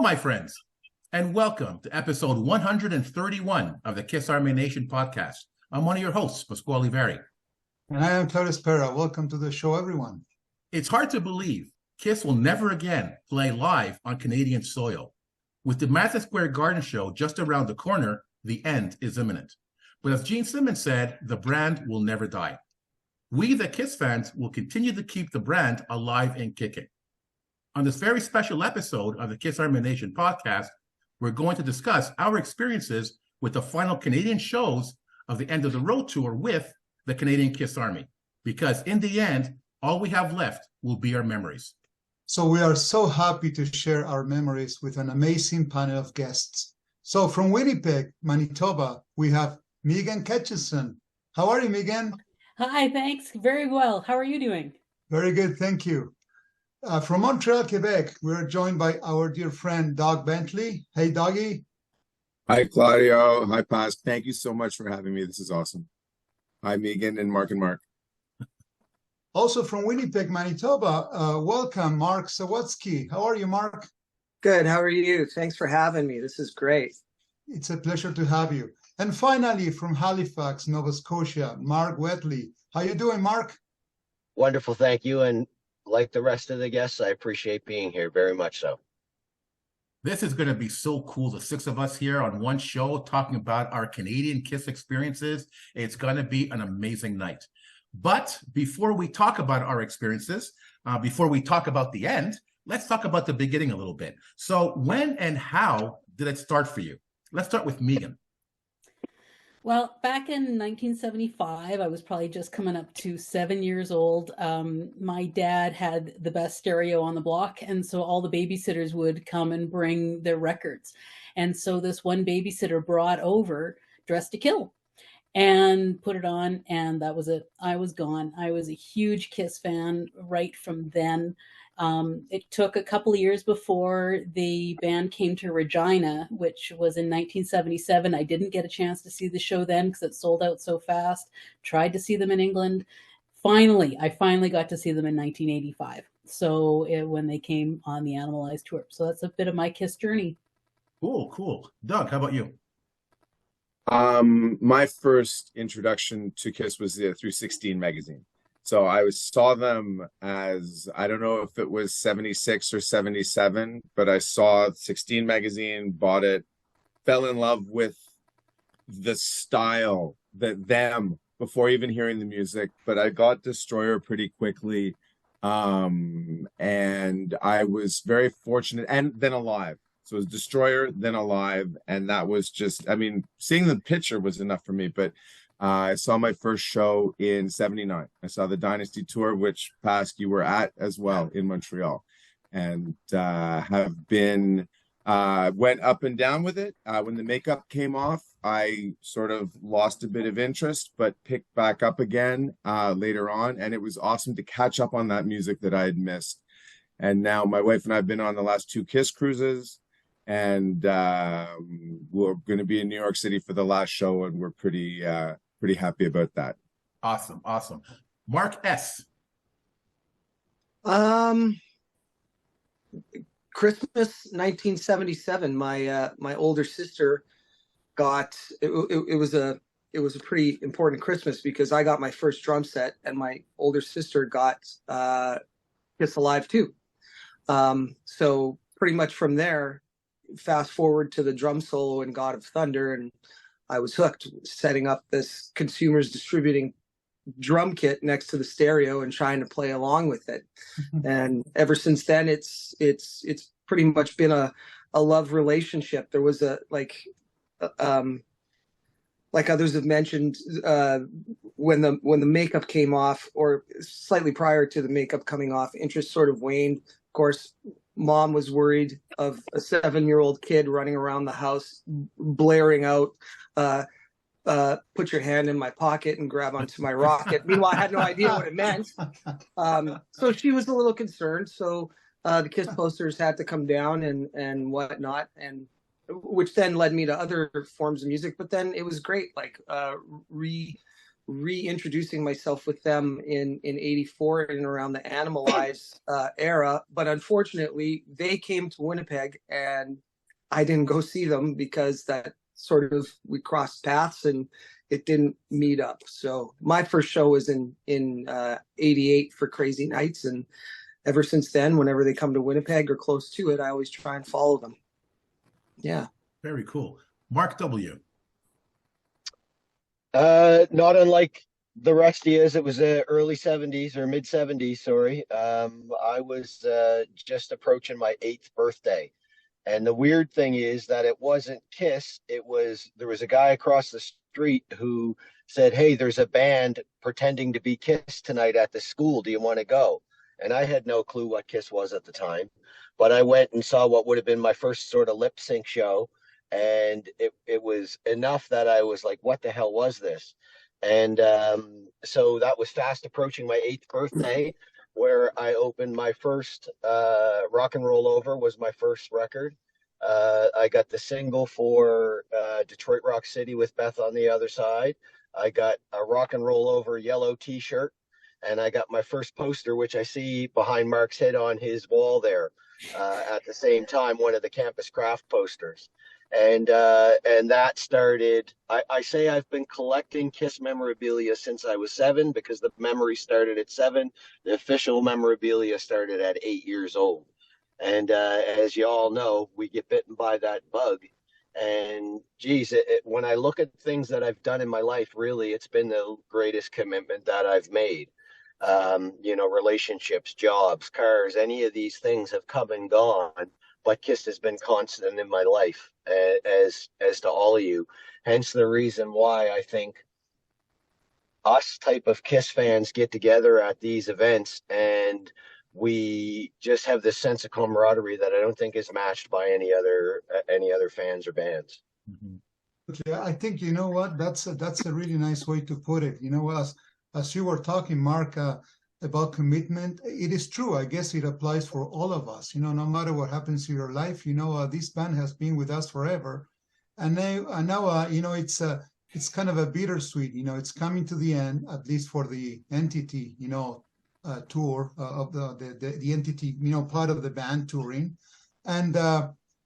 my friends, and welcome to episode 131 of the Kiss Army Nation podcast. I'm one of your hosts, Pasquale Veri. And I am Claudius Pera. Welcome to the show, everyone. It's hard to believe Kiss will never again play live on Canadian soil. With the Madison Square Garden show just around the corner, the end is imminent. But as Gene Simmons said, the brand will never die. We, the Kiss fans, will continue to keep the brand alive and kicking. On this very special episode of the Kiss Army Nation podcast, we're going to discuss our experiences with the final Canadian shows of the End of the Road tour with the Canadian Kiss Army. Because in the end, all we have left will be our memories. So we are so happy to share our memories with an amazing panel of guests. So from Winnipeg, Manitoba, we have Megan Ketchison. How are you, Megan? Hi, thanks. Very well. How are you doing? Very good, thank you. From Montreal, Quebec, we are joined by our dear friend, Doug Bentley. Hey, Doggy. Hi, Claudio. Hi, Paz. Thank you so much for having me. This is awesome. Hi, Megan and Mark. Also from Winnipeg, Manitoba, welcome, Mark Sawatsky. How are you, Mark? Good. How are you? Thanks for having me. This is great. It's a pleasure to have you. And finally, from Halifax, Nova Scotia, Mark Wetley. How you doing, Mark? Wonderful, thank you. And like the rest of the guests, I appreciate being here very much so. This is going to be so cool. The six of us here on one show talking about our Canadian Kiss experiences. It's going to be an amazing night. But before we talk about our experiences, before we talk about the end, let's talk about the beginning a little bit. So when and how did it start for you? Let's start with Megan. Well, back in 1975, I was probably just coming up to 7 years old. My dad had the best stereo on the block, and so all the babysitters would come and bring their records. And so this one babysitter brought over Dressed to Kill and put it on, and that was it. I was gone. I was a huge Kiss fan right from then. It took a couple of years before the band came to Regina, which was in 1977. I didn't get a chance to see the show then because it sold out so fast. Tried to see them in England. I finally got to see them in 1985. So when they came on the Animalize tour. So that's a bit of my Kiss journey. Cool. Doug, how about you? My first introduction to Kiss was through 16 magazine. So I saw them as, I don't know if it was 76 or 77, but I saw 16 magazine, bought it, fell in love with the style, them before even hearing the music. But I got Destroyer pretty quickly. And I was very fortunate. And then Alive. So it was Destroyer, then Alive. And that was just, I mean, seeing the picture was enough for me. But I saw my first show in 79. I saw the Dynasty Tour, which, Pask, you were at as well in Montreal. And have been, went up and down with it. When the makeup came off, I sort of lost a bit of interest, but picked back up again later on. And it was awesome to catch up on that music that I had missed. And now my wife and I have been on the last 2 Kiss cruises. And we're going to be in New York City for the last show, and we're pretty happy about that. Awesome. Mark S. Christmas 1977. My older sister got it was a pretty important Christmas because I got my first drum set, and my older sister got Kiss Alive too. So pretty much from there, fast forward to the drum solo in God of Thunder, and I was hooked, setting up this consumers distributing drum kit next to the stereo and trying to play along with it. And ever since then, it's pretty much been a love relationship. There was like others have mentioned, when the makeup came off, or slightly prior to the makeup coming off, interest sort of waned. Of course, Mom was worried of a 7-year-old kid running around the house blaring out, put your hand in my pocket and grab onto my rocket. Meanwhile, I had no idea what it meant. So she was a little concerned. So the Kiss posters had to come down and whatnot, and which then led me to other forms of music. But then it was great, like reintroducing myself with them in '84 and around the Animalize era. But unfortunately, they came to Winnipeg, and I didn't go see them because that sort of we crossed paths and it didn't meet up. So my first show was in '88 for Crazy Nights, and ever since then, whenever they come to Winnipeg or close to it, I always try and follow them. Yeah. Very cool. Mark W. Not unlike the rest of you, it was early 70s or mid 70s, sorry. I was just approaching my 8th birthday. And the weird thing is that it wasn't Kiss. There was a guy across the street who said, "Hey, there's a band pretending to be Kiss tonight at the school. Do you want to go?" And I had no clue what Kiss was at the time, but I went and saw what would have been my first sort of lip sync show. And it was enough that I was like, what the hell was this? And so that was fast approaching my 8th birthday, where I opened my first Rock and Roll Over was my first record. I got the single for Detroit Rock City with Beth on the Other Side. I got a Rock and Roll Over yellow t-shirt, and I got my first poster, which I see behind Mark's head on his wall there at the same time, one of the Campus Craft posters. And that started, I say I've been collecting Kiss memorabilia since I was 7, because the memory started at 7. The official memorabilia started at 8 years old. And as you all know, we get bitten by that bug. And geez, when I look at things that I've done in my life, really, it's been the greatest commitment that I've made. Relationships, jobs, cars, any of these things have come and gone, but Kiss has been constant in my life, as to all of you. Hence the reason why I think us type of Kiss fans get together at these events, and we just have this sense of camaraderie that I don't think is matched by any other fans or bands. Mhm. Yeah, I think, you know what, that's a really nice way to put it. As you were talking, Mark, about commitment, it is true. I guess it applies for all of us. No matter what happens in your life, this band has been with us forever, and now, it's kind of a bittersweet. It's coming to the end, at least for the entity, tour of the entity, part of the band touring, and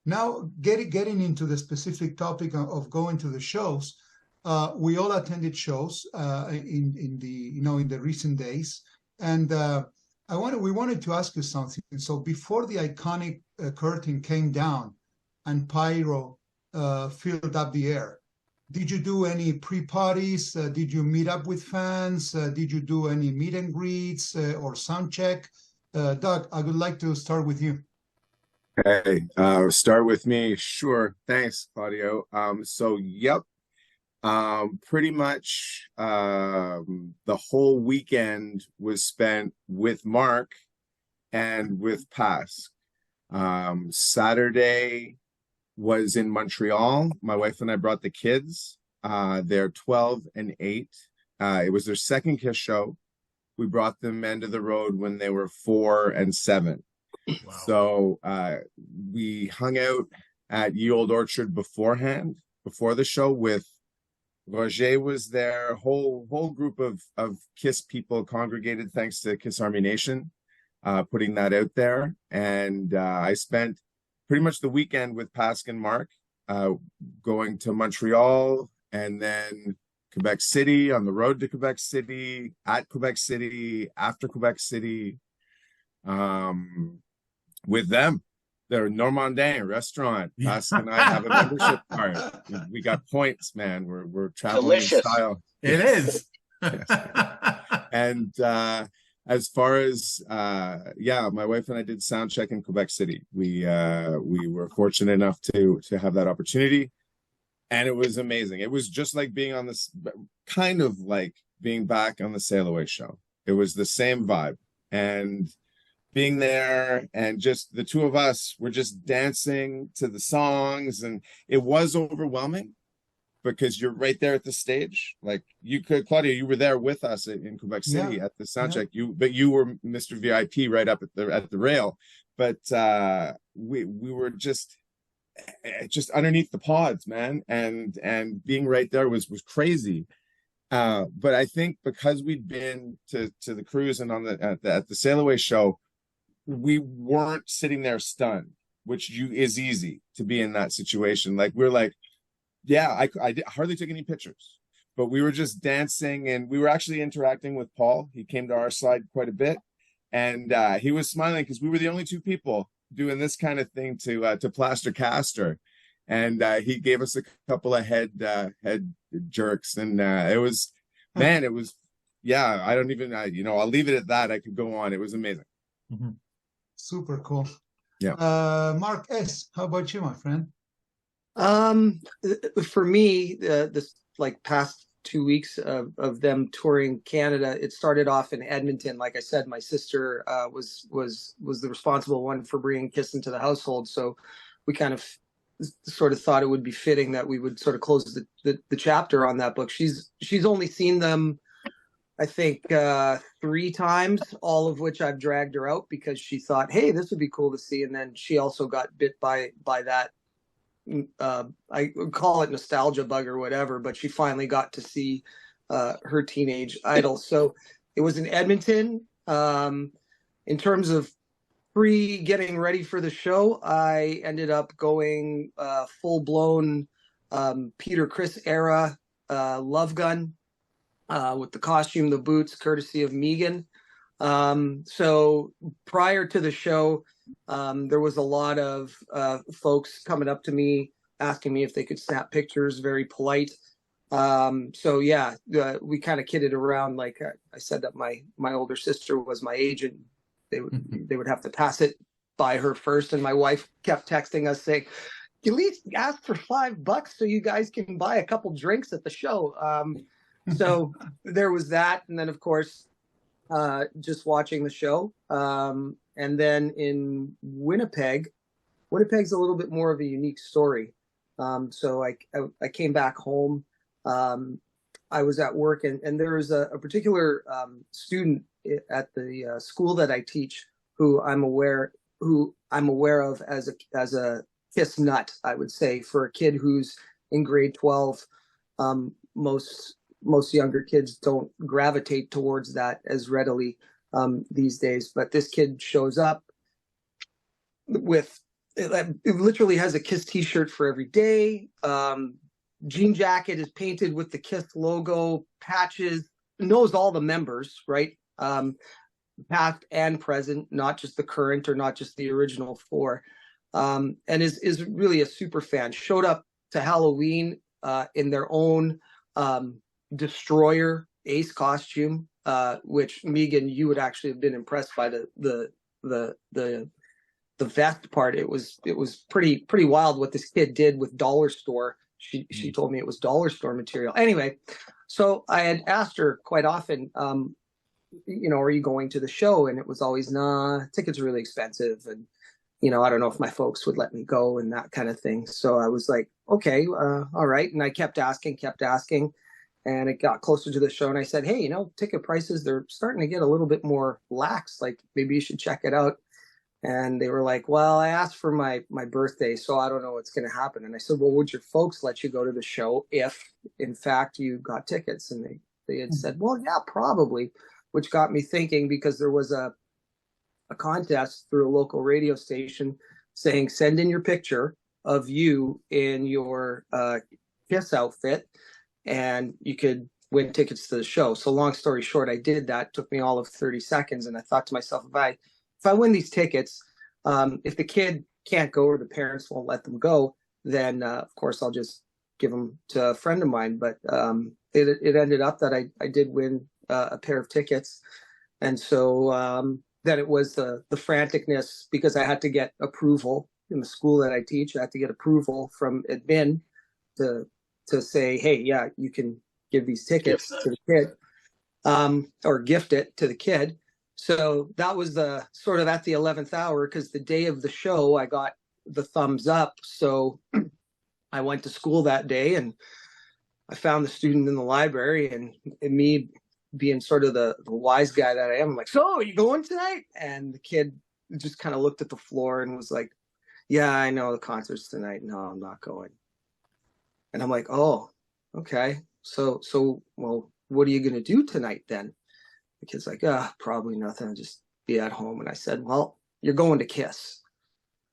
now getting into the specific topic of going to the shows. We all attended shows in the recent days. And we wanted to ask you something. So before the iconic curtain came down and pyro filled up the air, did you do any pre-parties? Did you meet up with fans? Did you do any meet and greets or sound check? Doug, I would like to start with you. Hey, start with me. Sure. Thanks, Claudio. Yep. Pretty much the whole weekend was spent with Mark and with Pask. Saturday was in Montreal. My wife and I brought the kids. They're 12 and 8. It was their second Kiss show. We brought them end of the road when they were 4 and 7. Wow. So we hung out at Ye Old Orchard beforehand, before the show, with Roger was there. Whole group of Kiss people congregated, thanks to Kiss Army Nation, putting that out there. And I spent pretty much the weekend with Pask and Mark, going to Montreal and then Quebec City, on the road to Quebec City, at Quebec City, after Quebec City, with them. The Normandin restaurant. Pask and I have a membership card. We got points, man. We're traveling Delicious. in style. It is. And as far as my wife and I did sound check in Quebec City. We were fortunate enough to have that opportunity, and it was amazing. It was just like being on this, kind of like being back on the Sail Away show. It was the same vibe, and being there, and just the two of us were just dancing to the songs, and it was overwhelming because you're right there at the stage. Like, you could, Claudia, you were there with us in Quebec City at the sound check. You were Mr. VIP right up at the rail, but we were just underneath the pods, man, and being right there was crazy. But I think because we'd been to the cruise and on at the sail away show, we weren't sitting there stunned, which is easy to be in that situation. Like we're like, yeah, I hardly took any pictures, but we were just dancing and we were actually interacting with Paul. He came to our side quite a bit, and he was smiling because we were the only two people doing this kind of thing to Plaster Caster, and he gave us a couple of head jerks, and it was, man, it was, yeah. I don't even, I'll leave it at that. I could go on. It was amazing. Mm-hmm. Super cool. Yeah. Mark S., how about you, my friend? For me, this like past 2 weeks of them touring Canada, it started off in Edmonton. Like I said, my sister was the responsible one for bringing Kiss into the household, so we kind of sort of thought it would be fitting that we would sort of close the chapter on that book. She's only seen them, I think, 3 times, all of which I've dragged her out because she thought, hey, this would be cool to see. And then she also got bit by that. I would call it nostalgia bug or whatever, but she finally got to see her teenage idol. So it was in Edmonton. In terms of getting ready for the show, I ended up going full-blown Peter Criss era Love Gun with the costume, the boots, courtesy of Megan. So prior to the show, there was a lot of folks coming up to me asking me if they could snap pictures, very polite. So yeah, we kind of kidded around. Like I said that my older sister was my agent. They would have to pass it by her first. And my wife kept texting us saying, at least ask for $5 so you guys can buy a couple drinks at the show. So there was that. And then of course, just watching the show. And then in Winnipeg's a little bit more of a unique story. So I came back home. I was at work, and there was a particular student at the school that I teach who I'm aware of as a Kiss nut, I would say, for a kid who's in grade 12. Most younger kids don't gravitate towards that as readily these days. But this kid shows up with, it literally has a Kiss t-shirt for every day. Jean jacket is painted with the Kiss logo, patches, knows all the members, right? Past and present, not just the current or not just the original 4. And is really a super fan. Showed up to Halloween in their own Destroyer Ace costume, which Megan, you would actually have been impressed by the vest part. It was pretty wild what this kid did with dollar store. She told me it was dollar store material. Anyway, so I had asked her quite often, are you going to the show? And it was always, nah, tickets are really expensive, and I don't know if my folks would let me go and that kind of thing. So I was like, okay, all right. And I kept asking. And it got closer to the show, and I said, hey, ticket prices, they're starting to get a little bit more lax. Like, maybe you should check it out. And they were like, well, I asked for my birthday, so I don't know what's going to happen. And I said, well, would your folks let you go to the show if, in fact, you got tickets? And they had said, well, yeah, probably, which got me thinking, because there was a contest through a local radio station saying, send in your picture of you in your Kiss outfit, and you could win tickets to the show. So long story short, I did that. It took me all of 30 seconds. And I thought to myself, if I win these tickets, if the kid can't go or the parents won't let them go, then of course I'll just give them to a friend of mine. But it ended up that I did win a pair of tickets. And so then it was the franticness, because I had to get approval in the school that I teach. I had to get approval from admin to say, hey, yeah, you can give these tickets to the kid, or gift it to the kid. So that was the sort of at the 11th hour, because the day of the show, I got the thumbs up. So I went to school that day, and I found the student in the library, and me being sort of the wise guy that I am, I'm like, so are you going tonight? And the kid just kind of looked at the floor and was like, yeah, I know the concert's tonight. No, I'm not going. And I'm like, oh, okay. So, well, what are you going to do tonight then? The kid's like, probably nothing. I'll just be at home. And I said, well, you're going to Kiss.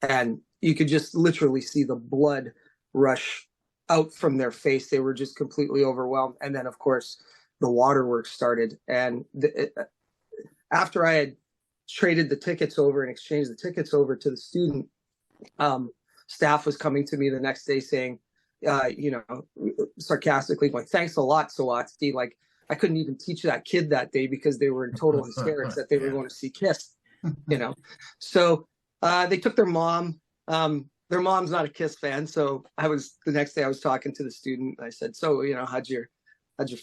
And you could just literally see the blood rush out from their face. They were just completely overwhelmed. And then, of course, the waterworks started. And after I had traded the tickets over and exchanged the tickets over to the student, staff was coming to me the next day saying, sarcastically going, thanks a lot, Sawatsky. Like, I couldn't even teach that kid that day because they were in total hysterics that they were going to see Kiss, So they took their mom. Their mom's not a Kiss fan. So the next day I was talking to the student. I said, so, how'd your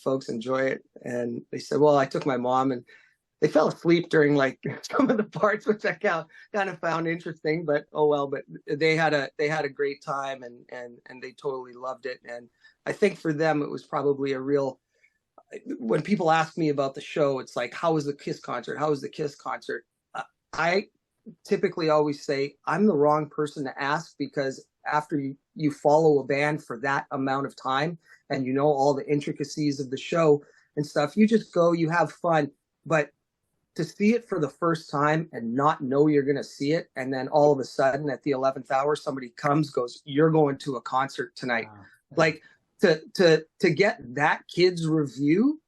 folks enjoy it? And they said, well, I took my mom, and they fell asleep during like some of the parts, which I kind of found interesting, but oh well. But they had a great time, and they totally loved it. And I think for them, it was probably a real. When people ask me about the show, it's like, how was the Kiss concert? How was the Kiss concert? I typically always say I'm the wrong person to ask, because after you follow a band for that amount of time and you know all the intricacies of the show and stuff, you just go, you have fun. But to see it for the first time and not know you're going to see it, and then all of a sudden at the 11th hour somebody goes, you're going to a concert tonight. Wow. Like to get that kid's review,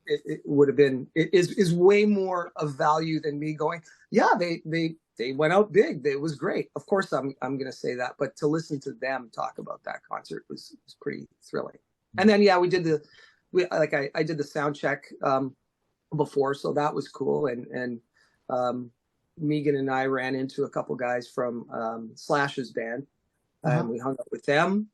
it would have been, it is way more of value than me going, yeah, they went out big, it was great. Of course I'm going to say that, but to listen to them talk about that concert was pretty thrilling. And then I did the sound check before, so that was cool. And Megan and I ran into a couple guys from Slash's band, and we hung up with them.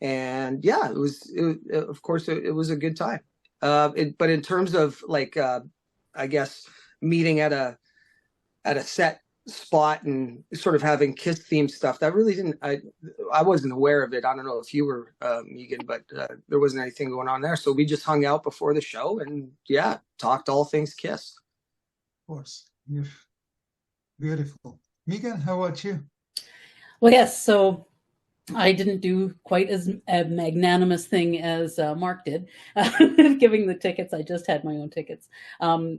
And it was of course it was a good time. But in terms of like, I guess meeting at a set spot and sort of having Kiss themed stuff, that really didn't. I wasn't aware of it. I don't know if you were, Megan, but there wasn't anything going on there. So we just hung out before the show and talked all things Kiss. Of course, beautiful. Megan, how about you? Well, yes. So I didn't do quite as a magnanimous thing as Mark did, giving the tickets. I just had my own tickets. I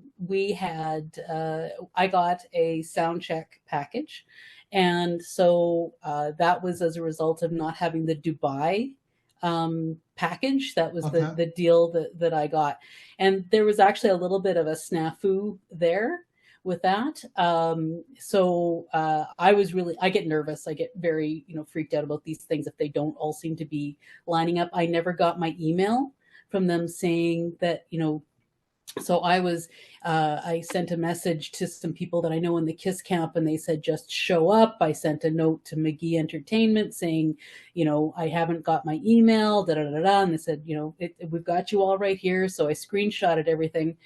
got a sound check package. And so that was as a result of not having the Dubai package. That was the deal that I got. And there was actually a little bit of a snafu there with that. So I get nervous. I get very, freaked out about these things if they don't all seem to be lining up. I never got my email from them saying that, so I sent a message to some people that I know in the Kiss camp, and they said, just show up. I sent a note to McGee Entertainment saying, I haven't got my email, and they said, we've got you all right here. So I screenshotted everything.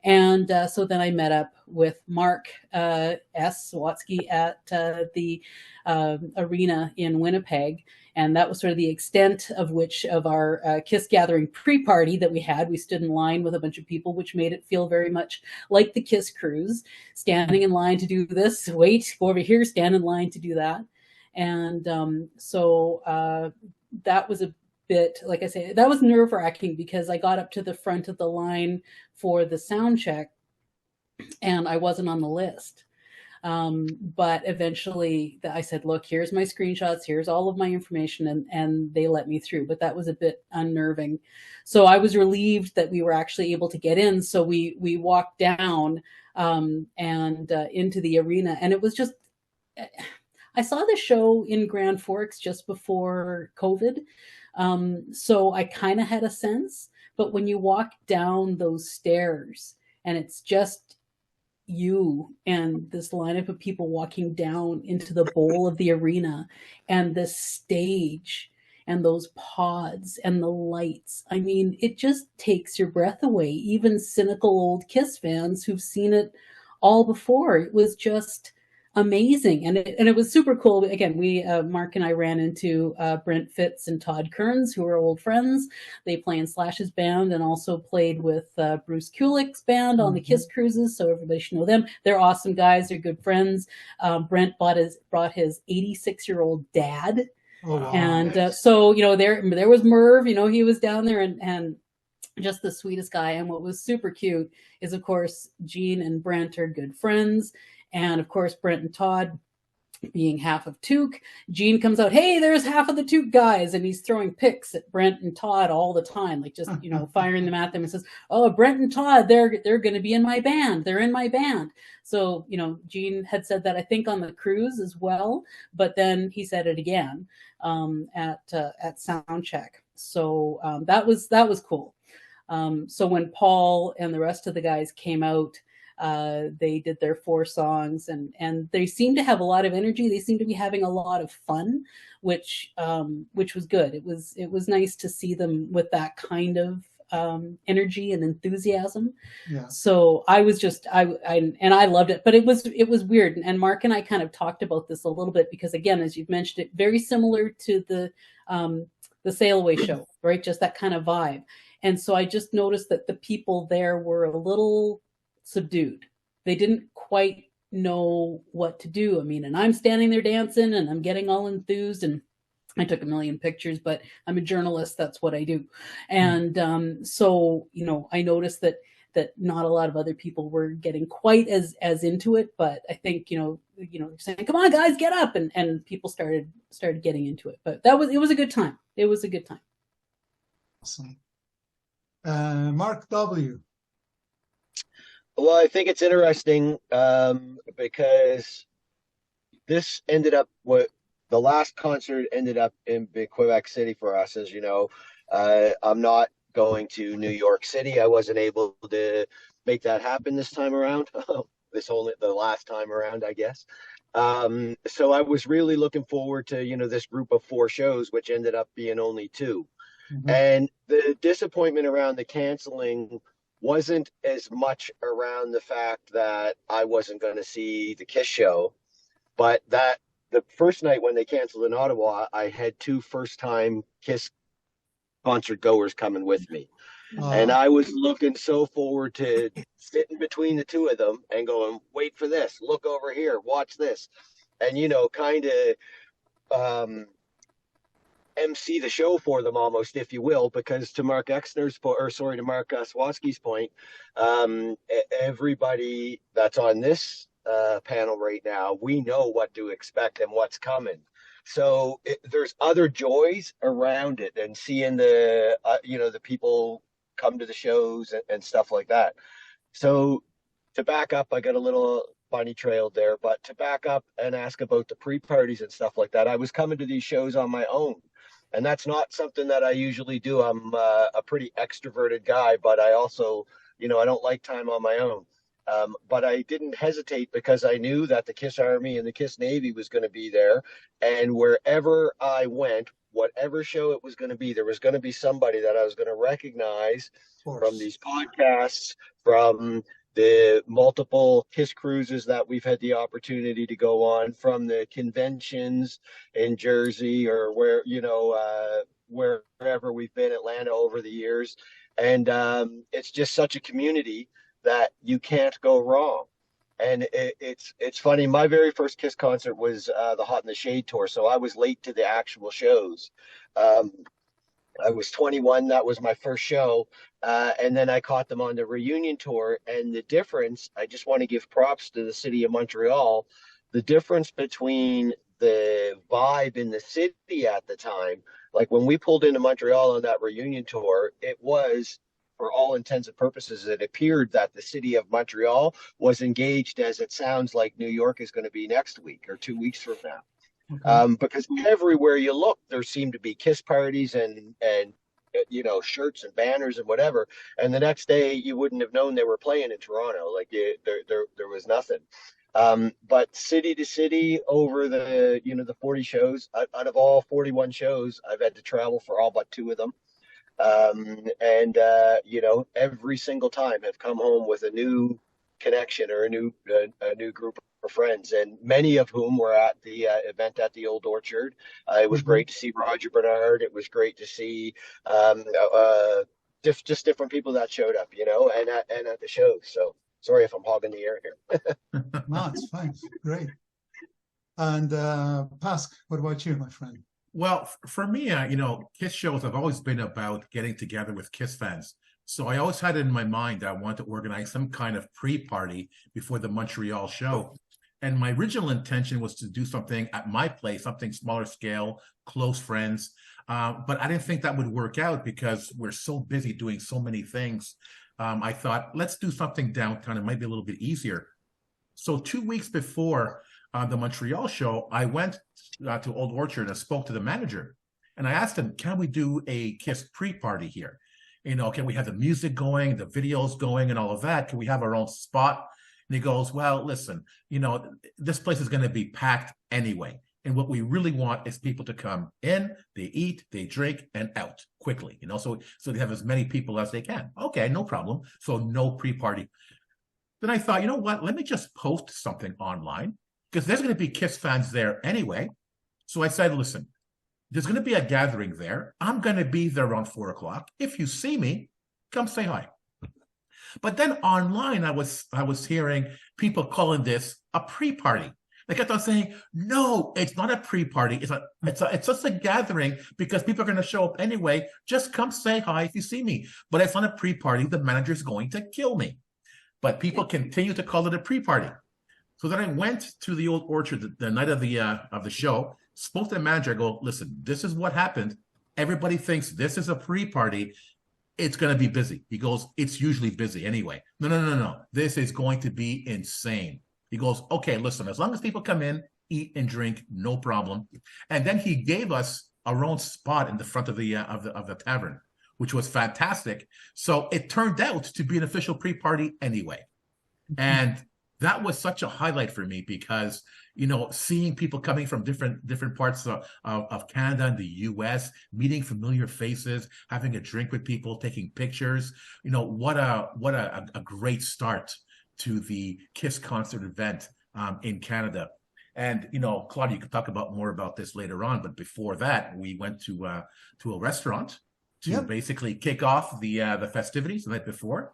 And so then I met up with Mark S. Sawatsky at the arena in Winnipeg. And that was sort of the extent of our Kiss gathering pre-party that we had. We stood in line with a bunch of people, which made it feel very much like the Kiss cruise, standing in line to do this, wait, go over here, stand in line to do that. And so that was a bit, like I say, that was nerve-wracking because I got up to the front of the line for the sound check and I wasn't on the list. But eventually I said, look, here's my screenshots, here's all of my information, and they let me through. But that was a bit unnerving. So I was relieved that we were actually able to get in. So we walked down and into the arena, and it was just, I saw the show in Grand Forks just before COVID. So I kind of had a sense, but when you walk down those stairs and it's just you and this lineup of people walking down into the bowl of the arena and the stage and those pods and the lights, I mean, it just takes your breath away. Even cynical old Kiss fans who've seen it all before, it was just amazing. And it was super cool. Again, Mark and I ran into Brent Fitz and Todd Kearns, who are old friends. They play in Slash's band and also played with Bruce Kulick's band on the Kiss cruises. So everybody should know them. They're awesome guys. They're good friends. Brent brought his 86-year-old dad. Oh, wow. And so, there was Merv, he was down there and just the sweetest guy. And what was super cute is, of course, Gene and Brent are good friends. And of course, Brent and Todd being half of Took, Gene comes out, hey, there's half of the Took guys, and he's throwing picks at Brent and Todd all the time, like just, you know, firing them at them, and says, oh, Brent and Todd, they're going to be in my band. They're in my band. So, you know, Gene had said that, I think, on the cruise as well, but then he said it again at sound check. So that was cool. So when Paul and the rest of the guys came out, they did their 4 songs, and they seemed to have a lot of energy. They seemed to be having a lot of fun, which was good. It was nice to see them with that kind of energy and enthusiasm. Yeah. So I was just I loved it, but it was weird. And Mark and I kind of talked about this a little bit because, again, as you've mentioned, it very similar to the Sail Away show, right? Just that kind of vibe. And so I just noticed that the people there were a little subdued. They didn't quite know what to do. I mean, and I'm standing there dancing and I'm getting all enthused, and I took a million pictures, but I'm a journalist. That's what I do. And so, you know, I noticed that not a lot of other people were getting quite as into it, but I think, you know, saying, come on guys, get up. And people started getting into it, but it was a good time. It was a good time. Awesome. Mark W. Well, I think it's interesting because this ended up the last concert ended up in Quebec City for us, as you know. I'm not going to New York City. I wasn't able to make that happen this time around. The last time around, I guess. So I was really looking forward to, you know, this group of 4 shows, which ended up being only 2. Mm-hmm. And the disappointment around the canceling wasn't as much around the fact that I wasn't going to see the Kiss show, but that the first night when they canceled in Ottawa, I had 2 first-time Kiss concert goers coming with me. And I was looking so forward to sitting between the 2 of them and going, wait for this, look over here, watch this. And, you know, kind of MC the show for them almost, if you will, because to Mark Swatsky's point, everybody that's on this panel right now, we know what to expect and what's coming. So there's other joys around it, and seeing the the people come to the shows and stuff like that. So to back up, I got a little bunny trailed there, but to back up and ask about the pre-parties and stuff like that, I was coming to these shows on my own. And that's not something that I usually do. I'm a pretty extroverted guy, but I also, you know, I don't like time on my own. But I didn't hesitate because I knew that the Kiss Army and the Kiss Navy was going to be there. And wherever I went, whatever show it was going to be, there was going to be somebody that I was going to recognize from these podcasts, from the multiple Kiss cruises that we've had the opportunity to go on, from the conventions in Jersey or wherever we've been, Atlanta, over the years. And it's just such a community that you can't go wrong. And it's funny. My very first Kiss concert was the Hot in the Shade tour, so I was late to the actual shows. I was 21. That was my first show. And then I caught them on the reunion tour. And the difference, I just want to give props to the city of Montreal. The difference between the vibe in the city at the time, like when we pulled into Montreal on that reunion tour, it was, for all intents and purposes, it appeared that the city of Montreal was engaged as it sounds like New York is going to be next week or 2 weeks from now. Okay. Because everywhere you look, there seemed to be Kiss parties and shirts and banners and whatever. And the next day, you wouldn't have known they were playing in Toronto. Like there was nothing. But city to city, over the 40 shows, out of all 41 shows, I've had to travel for all but 2 of them. Every single time have come home with a new connection or a new group of friends, and many of whom were at the event at the Old Orchard. It was great to see Roger Bernard. It was great to see just different people that showed up, and at the show. So sorry if I'm hogging the air here. No, it's fine. Great. And Pask, what about you, my friend? Well, for me, Kiss shows have always been about getting together with Kiss fans, So I always had it in my mind that I wanted to organize some kind of pre-party before the Montreal show. And my original intention was to do something at my place, something smaller scale, close friends. But I didn't think that would work out because we're so busy doing so many things. I thought, let's do something downtown. It might be a little bit easier. So 2 weeks before the Montreal show, I went to Old Orchard and spoke to the manager. And I asked him, can we do a KISS pre-party here? You know, can we have the music going, the videos going and all of that? Can we have our own spot? And he goes, well, listen, you know, this place is going to be packed anyway. And what we really want is people to come in, they eat, they drink, and out quickly, you know, so they have as many people as they can. Okay, no problem. So no pre-party. Then I thought, you know what, let me just post something online because there's going to be KISS fans there anyway. So I said, listen, there's going to be a gathering there. I'm going to be there around 4 o'clock. If you see me, come say hi. But then online, I was hearing people calling this a pre-party. They kept on saying, no, it's not a pre-party. It's just a gathering because people are going to show up anyway. Just come say hi if you see me. But it's not a pre-party. The manager's going to kill me. But people continue to call it a pre-party. So then I went to the Old Orchard the night of the show, spoke to the manager. I go, listen, this is what happened. Everybody thinks this is a pre-party. It's going to be busy. He goes, it's usually busy anyway. No. This is going to be insane. He goes, okay, listen, as long as people come in, eat and drink, no problem. And then he gave us our own spot in the front of the tavern, which was fantastic. So it turned out to be an official pre-party anyway. And that was such a highlight for me because, you know, seeing people coming from different parts of Canada and the US, meeting familiar faces, having a drink with people, taking pictures, you know, what a great start to the KISS concert event in Canada. And, you know, Claudia, you can talk about more about this later on. But before that, we went to a restaurant to basically kick off the festivities the night before.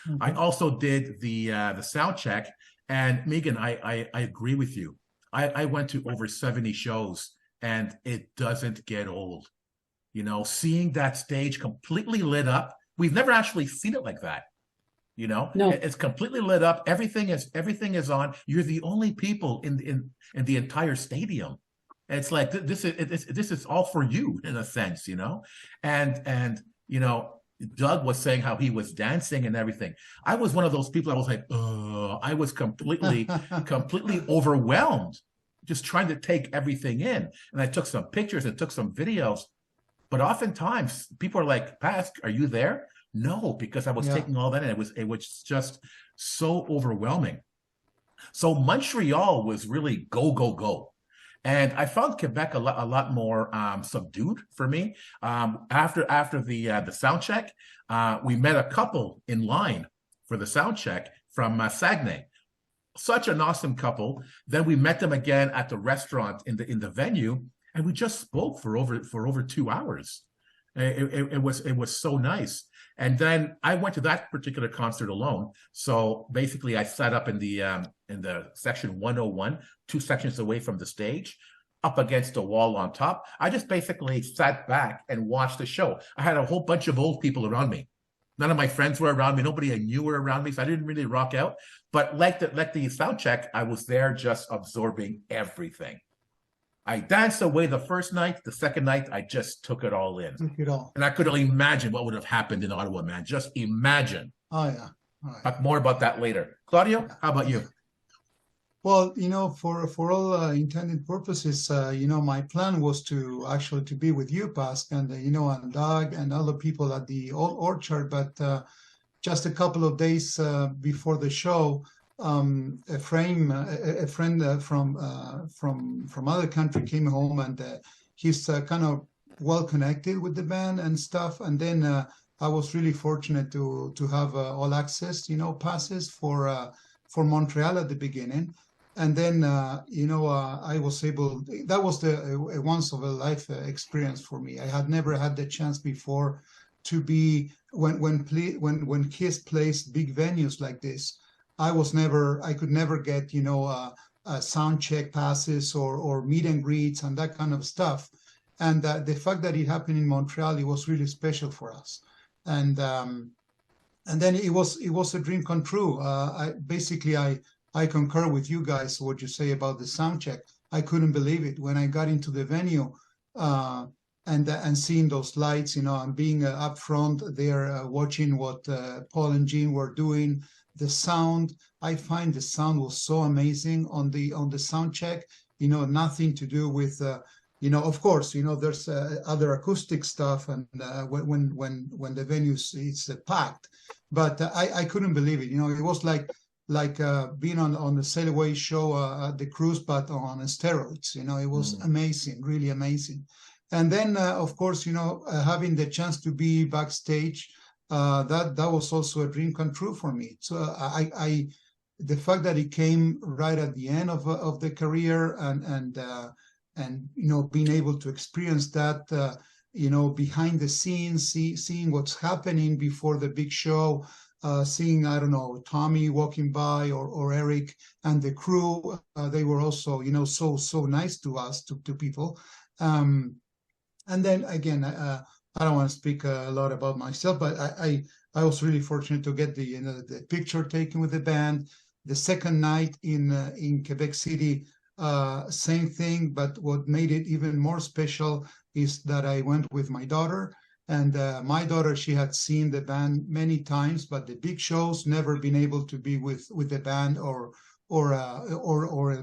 Mm-hmm. I also did the sound check. And Megan, I agree with you. I went to over 70 shows and it doesn't get old. You know, seeing that stage completely lit up. We've never actually seen it like that. You know, no. It's completely lit up. Everything is on. You're the only people in the entire stadium. It's like this is all for you in a sense, you know. And you know, Doug was saying how he was dancing and everything. I was one of those people. I was like, I was completely overwhelmed, just trying to take everything in. And I took some pictures and took some videos. But oftentimes people are like, Pask, are you there? No, because I was taking all that in. It was just so overwhelming. So Montreal was really go. And I found Quebec a lot more subdued for me. After the sound check, we met a couple in line for the sound check from Saguenay. Such an awesome couple. Then we met them again at the restaurant in the venue, and we just spoke for over 2 hours. It was so nice. And then I went to that particular concert alone. So basically, I sat up in the section 101, 2 sections away from the stage, up against a wall on top. I just basically sat back and watched the show. I had a whole bunch of old people around me. None of my friends were around me. Nobody I knew were around me, so I didn't really rock out. But like the sound check, I was there just absorbing everything. I danced away the first night. The second night, I just took it all in. Took it all. And I could only imagine what would have happened in Ottawa, man. Just imagine. Oh, yeah. All right. Talk more about that later. Claudio, how about you? Well, you know, for all intended purposes, you know, my plan was to be with you, Pask, and, you know, and Doug and other people at the Old Orchard. But just a couple of days before the show, a friend from other country came home, and he's kind of well connected with the band and stuff. And then I was really fortunate to have all access, you know, passes for Montreal at the beginning. And then you know, I was able. That was a once of a life experience for me. I had never had the chance before to be when KISS plays big venues like this. I could never get, you know, sound check passes or meet and greets and that kind of stuff. And the fact that it happened in Montreal, it was really special for us. And and then it was a dream come true. I concur with you guys what you say about the sound check. I couldn't believe it when I got into the venue, and seeing those lights, and being up front there, watching what Paul and Gene were doing. The sound, I find the sound was so amazing on the sound check. Nothing to do with of course, there's other acoustic stuff, and when the venue is packed. But I couldn't believe it. It was like being on the Sail Away show at the cruise, but on steroids. It was amazing, really amazing. And then, of course, having the chance to be backstage, that was also a dream come true for me. So the fact that it came right at the end of the career, and being able to experience that, behind the scenes, seeing what's happening before the big show, seeing, I don't know, Tommy walking by, or Eric and the crew, they were also, so nice to us, to people. And then again, I don't want to speak a lot about myself, but I was really fortunate to get the picture taken with the band. The second night in Quebec City, same thing, but what made it even more special is that I went with my daughter. And my daughter, she had seen the band many times, but the big shows, never been able to be with the band or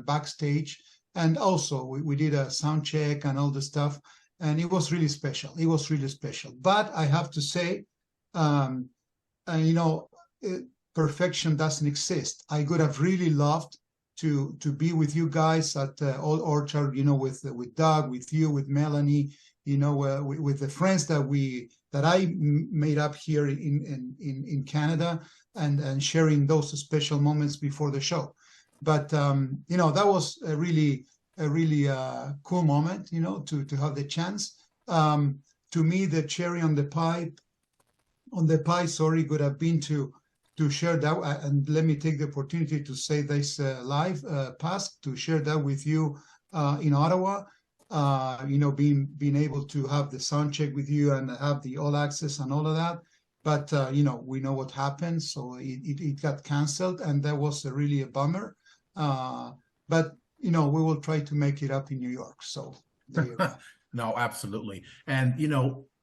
backstage. And also, we did a sound check and all the stuff, and it was really special. It was really special. But I have to say, perfection doesn't exist. I could have really loved to be with you guys at Old Orchard, with Doug, with you, with Melanie, with the friends that I made up here in Canada, and sharing those special moments before the show. But that was a really cool moment, to have the chance. To me, the cherry on the pie, could have been to share that, and let me take the opportunity to say this live, past, to share that with you in Ottawa. Being able to have the sound check with you and have the all access and all of that. But we know what happened, so it got canceled, and that was really a bummer. But we will try to make it up in New York. So there you go. No, absolutely. And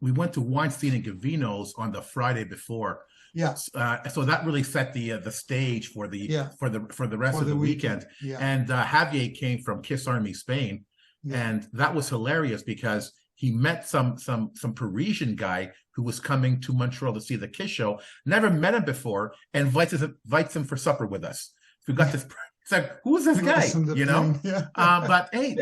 we went to Weinstein and Gavino's on the Friday before. Yeah. So that really set the stage for the rest of the weekend. Yeah. And Javier came from Kiss Army Spain, and that was hilarious because he met some Parisian guy who was coming to Montreal to see the Kiss show. Never met him before, and invites him for supper with us. We got this. It's like, who's this guy? Yeah. But hey,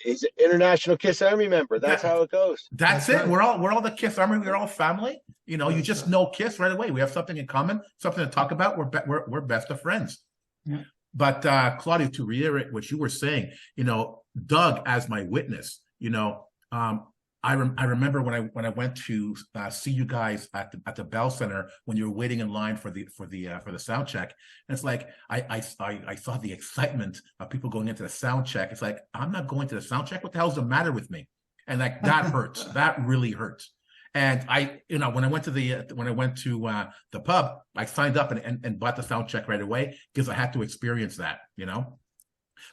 he's an international Kiss Army member. That's how it goes. That's it. Right. We're all the Kiss Army. We're all family. You just know Kiss right away. We have something in common, something to talk about. We're best of friends. Yeah. But Claudio, to reiterate what you were saying, Doug as my witness. I remember when I went to see you guys at the Bell Center when you were waiting in line for the sound check. And it's like I saw the excitement of people going into the sound check. It's like, I'm not going to the sound check. What the hell's the matter with me? And like that hurts. That really hurts. And when I went to the pub, I signed up and bought the sound check right away because I had to experience that.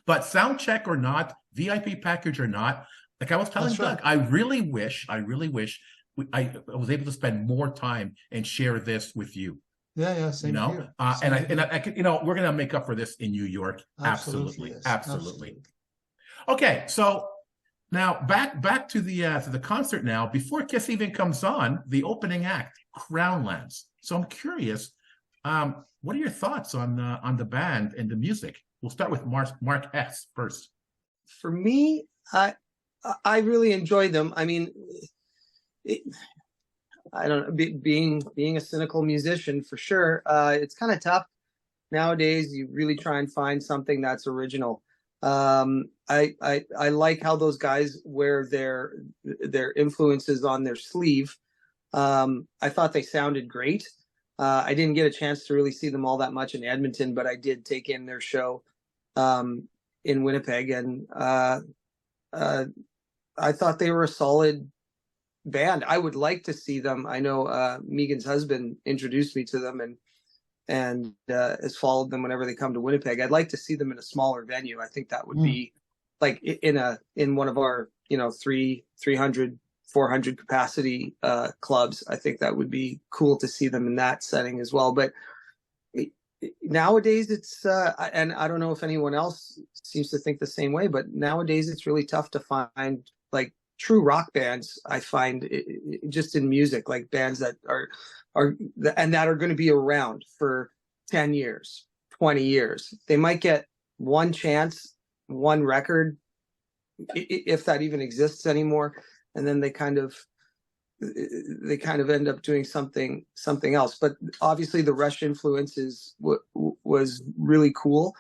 But sound check or not, VIP package or not. Like I was telling Doug, I really wish I was able to spend more time and share this with you. Yeah, same here. And I could, we're gonna make up for this in New York. Absolutely. Okay, so now back to the concert now. Before Kiss even comes on, the opening act, Crownlands. So I'm curious, what are your thoughts on the band and the music? We'll start with Mark S. first. For me, I really enjoyed them. I mean, I don't know, being a cynical musician for sure. It's kind of tough nowadays. You really try and find something that's original. I like how those guys wear their influences on their sleeve. I thought they sounded great. I didn't get a chance to really see them all that much in Edmonton, but I did take in their show in Winnipeg, and I thought they were a solid band. I would like to see them. I know Megan's husband introduced me to them and has followed them whenever they come to Winnipeg. I'd like to see them in a smaller venue. I think that would be like in one of our 300, 400 capacity clubs. I think that would be cool to see them in that setting as well. But nowadays it's and I don't know if anyone else seems to think the same way, but nowadays it's really tough to find like true rock bands. I find just in music, like bands that are and that are going to be around for 10 years, 20 years. They might get one chance, one record, if that even exists anymore, and then they kind of end up doing something else. But obviously the Rush influence was really cool.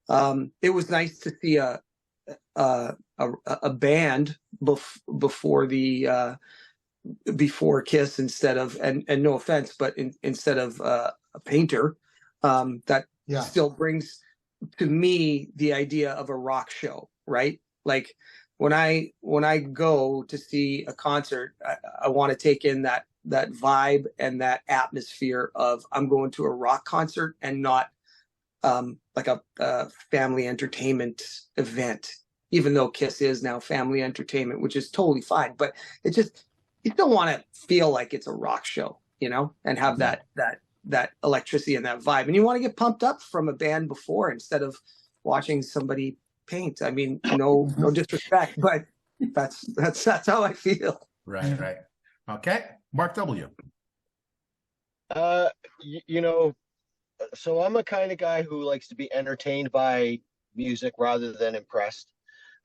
It was nice to see a band before Kiss instead of, and no offense, but instead of a painter, that still brings to me the idea of a rock show, right? Like when I go to see a concert, I want to take in that vibe and that atmosphere of I'm going to a rock concert and not like a family entertainment event, even though Kiss is now family entertainment, which is totally fine. But it just, you don't want to feel like it's a rock show, and have that electricity and that vibe. And you want to get pumped up from a band before instead of watching somebody paint. I mean, no disrespect, but that's how I feel. Right. Okay. Mark W. So I'm a kind of guy who likes to be entertained by music rather than impressed.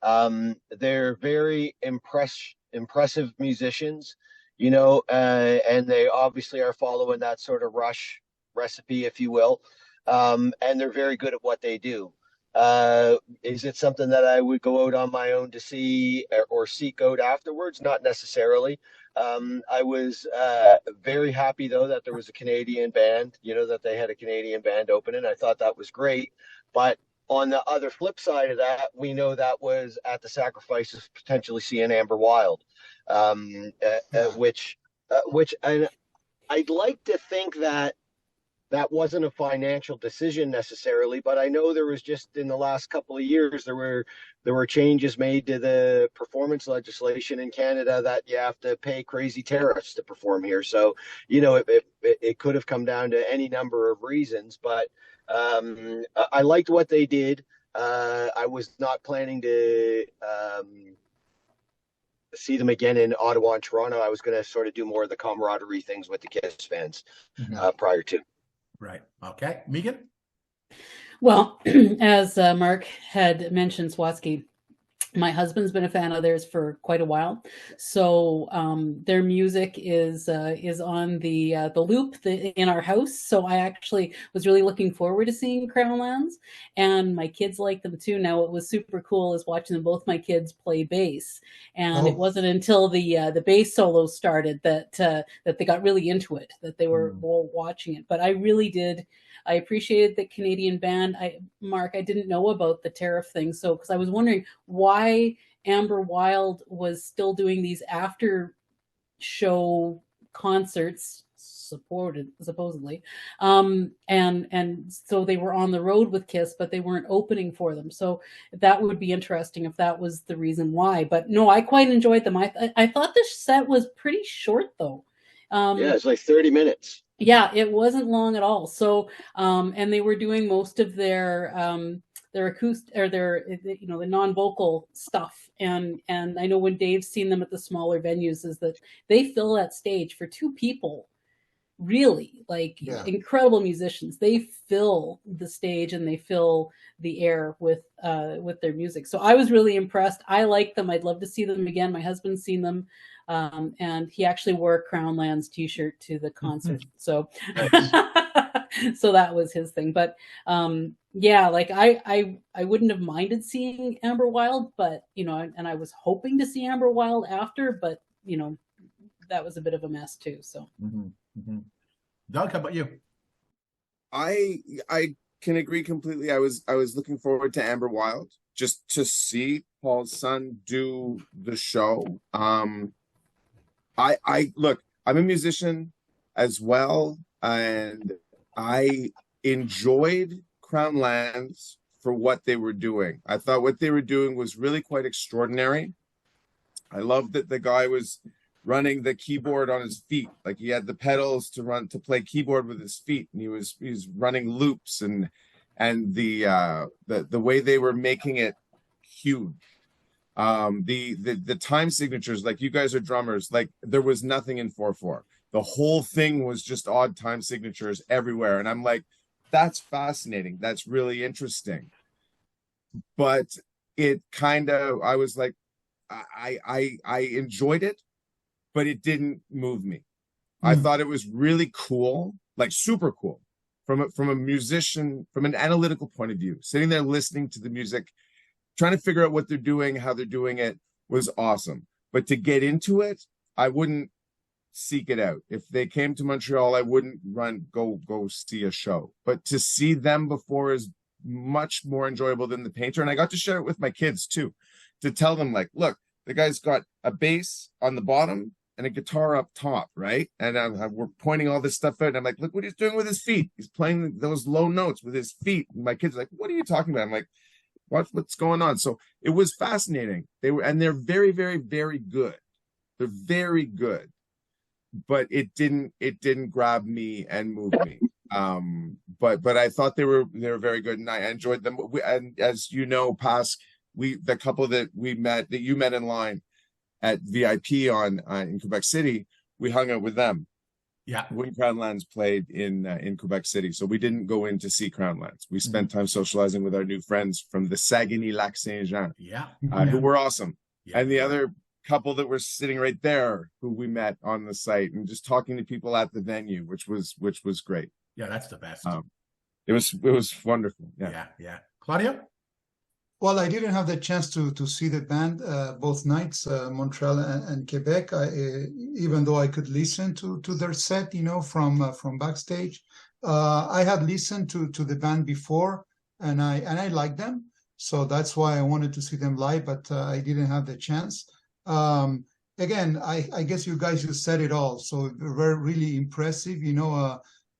They're very impressive musicians, and they obviously are following that sort of Rush recipe, if you will. And they're very good at what they do. Is it something that I would go out on my own to see or seek out afterwards? Not necessarily. I was very happy, though, that there was a Canadian band, that they had a Canadian band opening. I thought that was great. But on the other flip side of that, we know that was at the sacrifice of potentially seeing Amber Wild, which I'd like to think that wasn't a financial decision necessarily, but I know there was just in the last couple of years there were changes made to the performance legislation in Canada that you have to pay crazy tariffs to perform here. So it could have come down to any number of reasons, but I liked what they did. I was not planning to see them again in Ottawa and Toronto. I was going to sort of do more of the camaraderie things with the Kiss fans prior to. Right. Okay. Megan? Well, as Mark had mentioned, Swatsky, my husband's been a fan of theirs for quite a while. So their music is on the loop in our house. So I actually was really looking forward to seeing Crownlands, and my kids like them too. Now, what was super cool is watching them. Both my kids play bass, and it wasn't until the bass solo started that they got really into it, that they were watching it. But I really did. I appreciated the Canadian band. Mark, I didn't know about the tariff thing. So, because I was wondering why Amber Wild was still doing these after show concerts, supposedly. And so they were on the road with Kiss, but they weren't opening for them. So that would be interesting if that was the reason why. But no, I quite enjoyed them. I thought this set was pretty short though. It's like 30 minutes. Yeah, it wasn't long at all. So, and they were doing most of their acoustic or their, the non-vocal stuff. And I know when Dave's seen them at the smaller venues, is that they fill that stage for two people. Really, incredible musicians. They fill the stage and they fill the air with their music. So I was really impressed. I like them. I'd love to see them again. My husband's seen them. And he actually wore a Crownlands t-shirt to the concert. So, so that was his thing. But, I wouldn't have minded seeing Amber Wild, but, and I was hoping to see Amber Wild after, but, that was a bit of a mess too. So, Doug, how about you? I can agree completely. I was looking forward to Amber Wild just to see Paul's son do the show. I look, I'm a musician as well, and I enjoyed Crownlands for what they were doing. I thought what they were doing was really quite extraordinary. I loved that the guy was running the keyboard on his feet, like he had the pedals to play keyboard with his feet, and he was running loops, and the way they were making it huge. The time signatures, like you guys are drummers, like there was nothing in 4/4. The whole thing was just odd time signatures everywhere, and I'm like, that's fascinating, that's really interesting. But it kind of, I was like, I enjoyed it, but it didn't move me. I thought it was really cool, like super cool, from a musician, from an analytical point of view, sitting there listening to the music, trying to figure out what they're doing, how they're doing it, was awesome. But to get into it, I wouldn't seek it out. If they came to Montreal, I wouldn't go see a show. But to see them before is much more enjoyable than the Painter. And I got to share it with my kids too, to tell them, like, look, the guy's got a bass on the bottom and a guitar up top, right? And we're pointing all this stuff out, and I'm like, look what he's doing with his feet. He's playing those low notes with his feet. And my kids are like, what are you talking about? I'm like, what's going on? So it was fascinating. They're very, very, very good. They're very good, but it didn't grab me and move me. But I thought they were very good, and I enjoyed them. And as you know, Pas, the couple that you met in line at VIP in Quebec City, we hung out with them. Yeah. When Crownlands played in Quebec City. So we didn't go in to see Crownlands. We spent time socializing with our new friends from the Saguenay-Lac-Saint-Jean. Yeah. Who were awesome. Yeah. And the other couple that were sitting right there, who we met on the site, and just talking to people at the venue, which was great. Yeah, that's the best. It was wonderful. Yeah. Yeah. Claudia? Well, I didn't have the chance to see the band both nights, Montreal and Quebec. Even though I could listen to their set, from backstage, I had listened to the band before, and I liked them. So that's why I wanted to see them live, but I didn't have the chance. Again, I guess you guys just said it all. So very really impressive,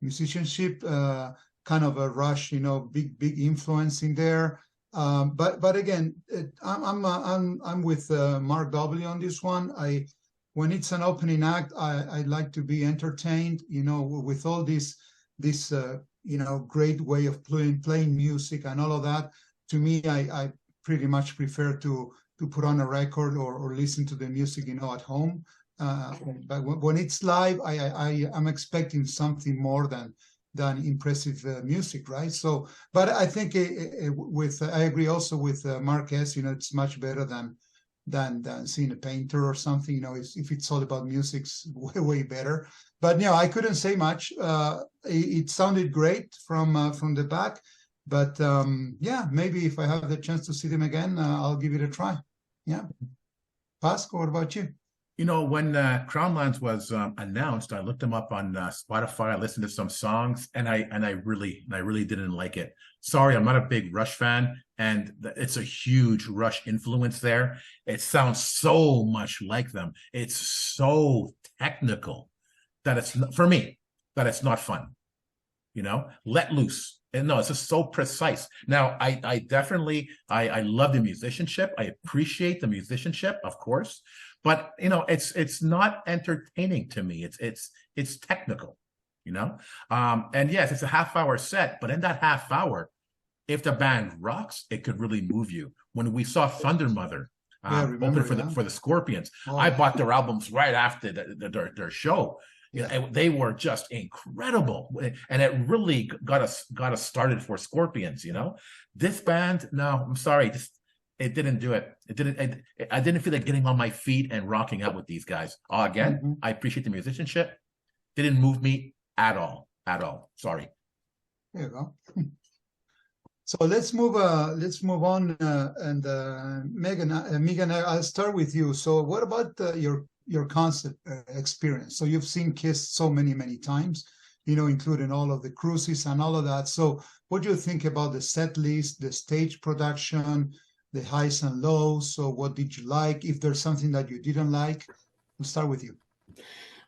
musicianship, kind of a Rush, big influence in there. But again, I'm with Mark W on this one. When it's an opening act, I like to be entertained, with all this great way of playing music and all of that. To me, I pretty much prefer to put on a record or listen to the music, at home. But when it's live, I'm expecting something more than impressive music, right? So, but I think I agree also with Marquez. It's much better than seeing a Painter or something. If it's all about music, it's way better. But I couldn't say much. It sounded great from the back. But maybe if I have the chance to see them again, I'll give it a try. Yeah. Pasco, what about you? When Crownlands was announced, I looked them up on Spotify. I listened to some songs, and I really didn't like it. Sorry, I'm not a big Rush fan, and it's a huge Rush influence there. It sounds so much like them. It's so technical that it's for me that it's not fun. Let loose. And no, it's just so precise. Now, I definitely love the musicianship. I appreciate the musicianship, of course. But it's not entertaining to me. It's technical, And yes, it's a half-hour set, but in that half hour, if the band rocks, it could really move you. When we saw Thunder Mother open for the Scorpions, I bought their albums right after their show. They were just incredible, and it really got us started for Scorpions. This band, no, I'm sorry, it didn't do it. I didn't feel like getting on my feet and rocking out with these guys. Again, I appreciate the musicianship. Didn't move me at all. Sorry. There you go. So let's move on. And Megan, I'll start with you. So what about your concert experience? So you've seen Kiss so many times, including all of the cruises and all of that. So what do you think about the set list, the stage production, the highs and lows? So what did you like? If there's something that you didn't like, we'll start with you.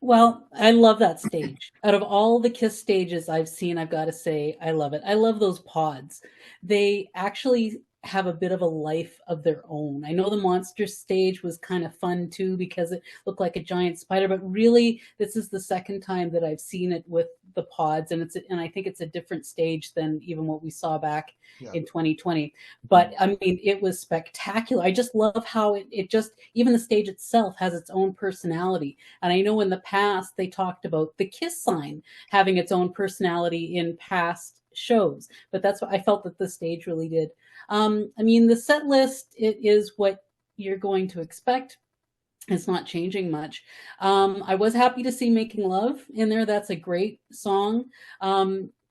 Well, I love that stage. Out of all the Kiss stages I've seen, I've got to say, I love it. I love those pods. They actually have a bit of a life of their own. I know the monster stage was kind of fun too because it looked like a giant spider, but really this is the second time that I've seen it with the pods, and I think it's a different stage than even what we saw back in 2020. But I mean, it was spectacular. I just love how it just, even the stage itself has its own personality. And I know in the past they talked about the Kiss sign having its own personality in past shows, but that's what I felt that the stage really did. I mean, the set list, it is what you're going to expect. It's not changing much. I was happy to see Making Love in there. That's a great song.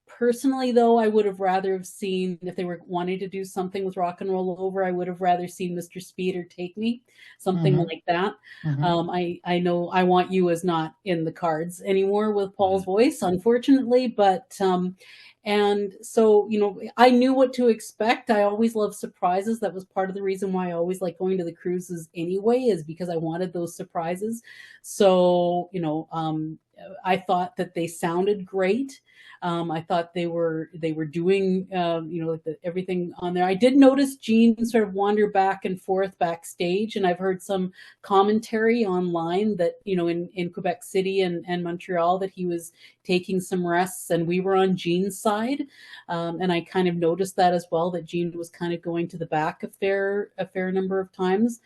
Personally, though, I would have rather have seen, if they were wanting to do something with Rock and Roll Over, I would have rather seen Mr. Speed or Take Me, something like that. I know I Want You is not in the cards anymore with Paul's voice, unfortunately, but and so, you know, I knew what to expect. I always love surprises. That was part of the reason why I always like going to the cruises anyway, is because I wanted those surprises. So, you know, I thought that they sounded great. I thought they were doing, you know, like everything on there. I did notice Gene sort of wander back and forth backstage, and I've heard some commentary online that, you know, in Quebec City and Montreal, that he was taking some rests, and we were on Gene's side, and I kind of noticed that as well, that Gene was kind of going to the back a fair number of times.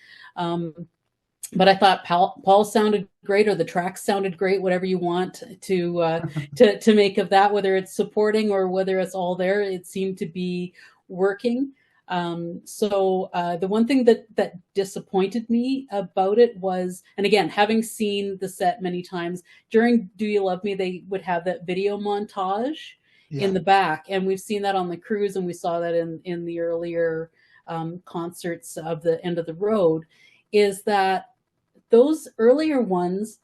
But I thought Paul sounded great, or the tracks sounded great, whatever you want to make of that, whether it's supporting or whether it's all there. It seemed to be working. So the one thing that disappointed me about it was, and again, having seen the set many times, during Do You Love Me, they would have that video montage in the back, and we've seen that on the cruise, and we saw that in the earlier concerts of the End of the Road, is that those earlier ones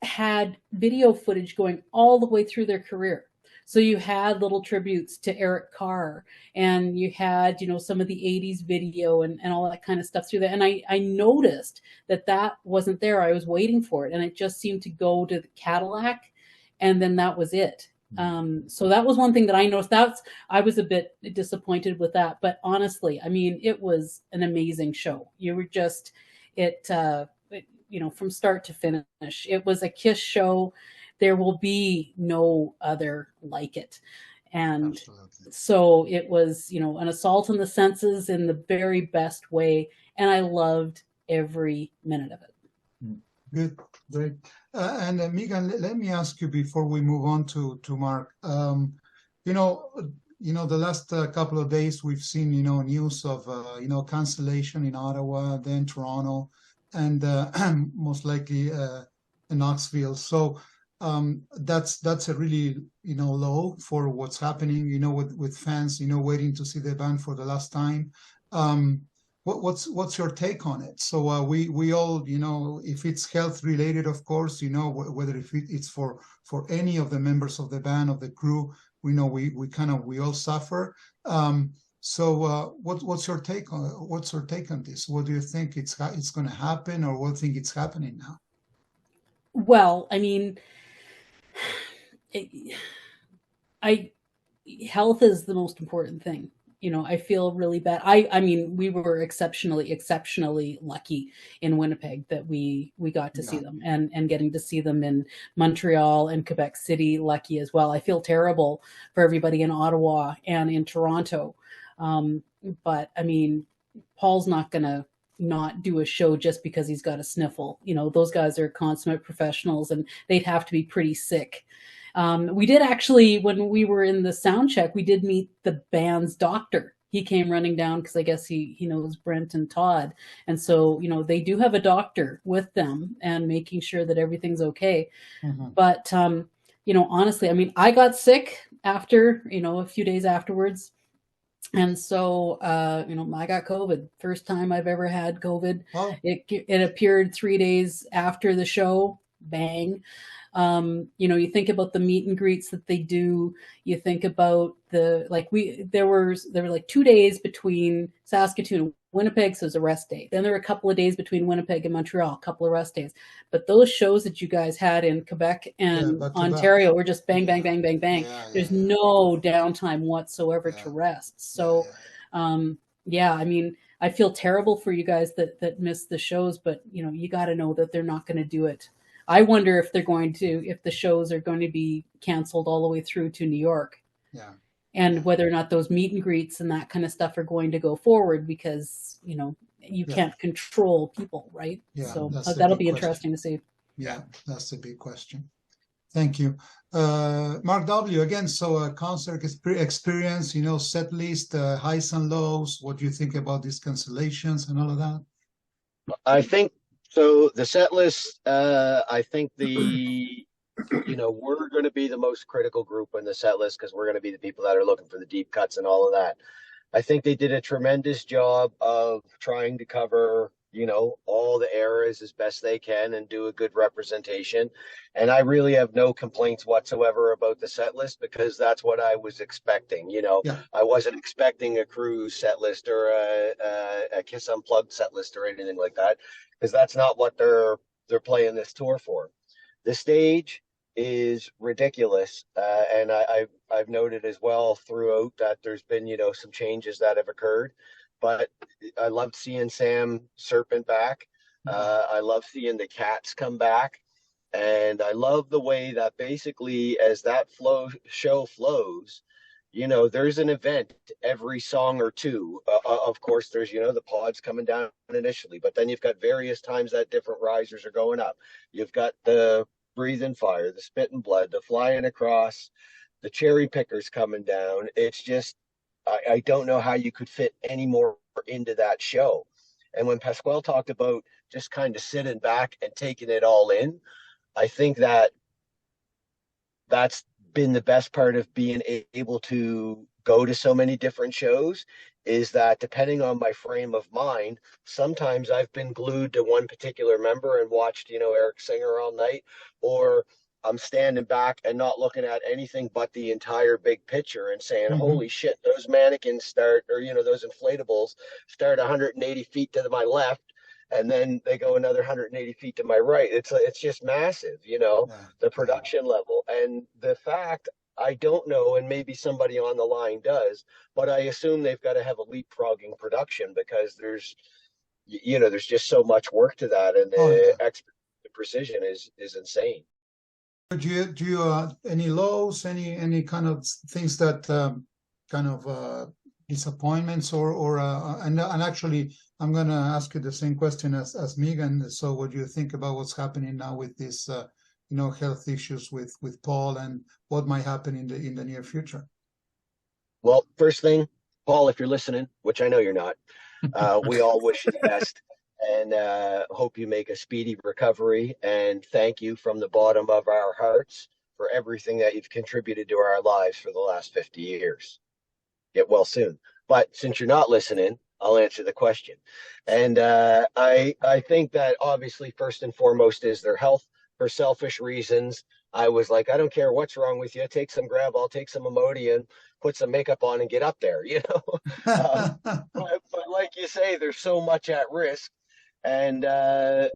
had video footage going all the way through their career. So you had little tributes to Eric Carr, and you had, you know, some of the 80s video and all that kind of stuff through there. And I noticed that wasn't there. I was waiting for it, and it just seemed to go to the Cadillac, and then that was it. So that was one thing that I noticed. I was a bit disappointed with that. But honestly, I mean, it was an amazing show. You were just, you know, from start to finish. It was a Kiss show. There will be no other like it. And absolutely. So it was, you know, an assault on the senses in the very best way. And I loved every minute of it. Good, great. And Megan, let me ask you before we move on to Mark. You know, the last couple of days we've seen, you know, news of, you know, cancellation in Ottawa, then Toronto, and most likely in Knoxville. So that's a really, you know, low for what's happening, you know, with fans, you know, waiting to see the band for the last time. What's your take on it? So we all, you know, if it's health related, of course, you know, whether if it's for any of the members of the band, of the crew, we know we all suffer. So what's your take on this? What do you think it's going to happen, or what do you think it's happening now? Well, I mean, health is the most important thing. You know, I feel really bad. I mean, we were exceptionally lucky in Winnipeg that we got to see them, and getting to see them in Montreal and Quebec City, lucky as well. I feel terrible for everybody in Ottawa and in Toronto. But I mean, Paul's not going to not do a show just because he's got a sniffle. You know, those guys are consummate professionals, and they'd have to be pretty sick. We did actually, when we were in the sound check, we did meet the band's doctor. He came running down because I guess he knows Brent and Todd. And so, you know, they do have a doctor with them and making sure that everything's okay. But, you know, honestly, I mean, I got sick after, you know, a few days afterwards. And so, you know, I got COVID. First time I've ever had COVID. Oh. It appeared 3 days after the show. Bang. You think about the meet and greets that they do. You think about there were like 2 days between Saskatoon and Winnipeg, so it was a rest day. Then there were a couple of days between Winnipeg and Montreal, a couple of rest days. But those shows that you guys had in Quebec and Ontario were just bang, bang, bang, bang, bang. There's no downtime whatsoever to rest. So, I mean, I feel terrible for you guys that missed the shows, but you got to know that they're not going to do it. I wonder if if the shows are going to be canceled all the way through to New York. Yeah. And whether or not those meet and greets and that kind of stuff are going to go forward, because, you can't control people, right? Yeah, so that'll be interesting to see. Yeah, that's the big question. Thank you. Mark W. again, so a concert experience, set list, highs and lows. What do you think about these cancellations and all of that? I think so. The set list, I think we're going to be the most critical group in the set list because we're going to be the people that are looking for the deep cuts and all of that. I think they did a tremendous job of trying to cover, all the eras as best they can and do a good representation. And I really have no complaints whatsoever about the set list because that's what I was expecting. I wasn't expecting a cruise set list or a Kiss Unplugged set list or anything like that, because that's not what they're playing this tour for. The stage is ridiculous, and I've noted as well throughout that there's been some changes that have occurred. But I loved seeing Sam Serpent back. I love seeing the Cats come back. And I love the way that basically as that show flows, there's an event every song or two. Of course, there's, the pods coming down initially, but then you've got various times that different risers are going up. You've got the Breathing Fire, the Spitting Blood, the Flying Across, the Cherry Pickers coming down. It's just, I don't know how you could fit any more into that show. And when Pasquale talked about just kind of sitting back and taking it all in, I think that's been the best part of being able to go to so many different shows, is that depending on my frame of mind, sometimes I've been glued to one particular member and watched, Eric Singer all night, or I'm standing back and not looking at anything but the entire big picture and saying, holy shit, those mannequins start, or, those inflatables start 180 feet to my left, and then they go another 180 feet to my right. It's just massive, the production level. And the fact, I don't know, and maybe somebody on the line does, but I assume they've got to have a leapfrogging production because there's just so much work to that, and the precision is insane. Do you any lows, any kind of things that disappointments or and actually I'm going to ask you the same question as Megan. So what do you think about what's happening now with this health issues with Paul, and what might happen in the near future? Well, first thing, Paul, if you're listening, which I know you're not, we all wish you the best. And hope you make a speedy recovery. And thank you from the bottom of our hearts for everything that you've contributed to our lives for the last 50 years. Get well soon. But since you're not listening, I'll answer the question. And I think that obviously first and foremost is their health. For selfish reasons, I was like, I don't care what's wrong with you. Take some Gravol, take some Imodium, put some makeup on and get up there, but like you say, there's so much at risk. And I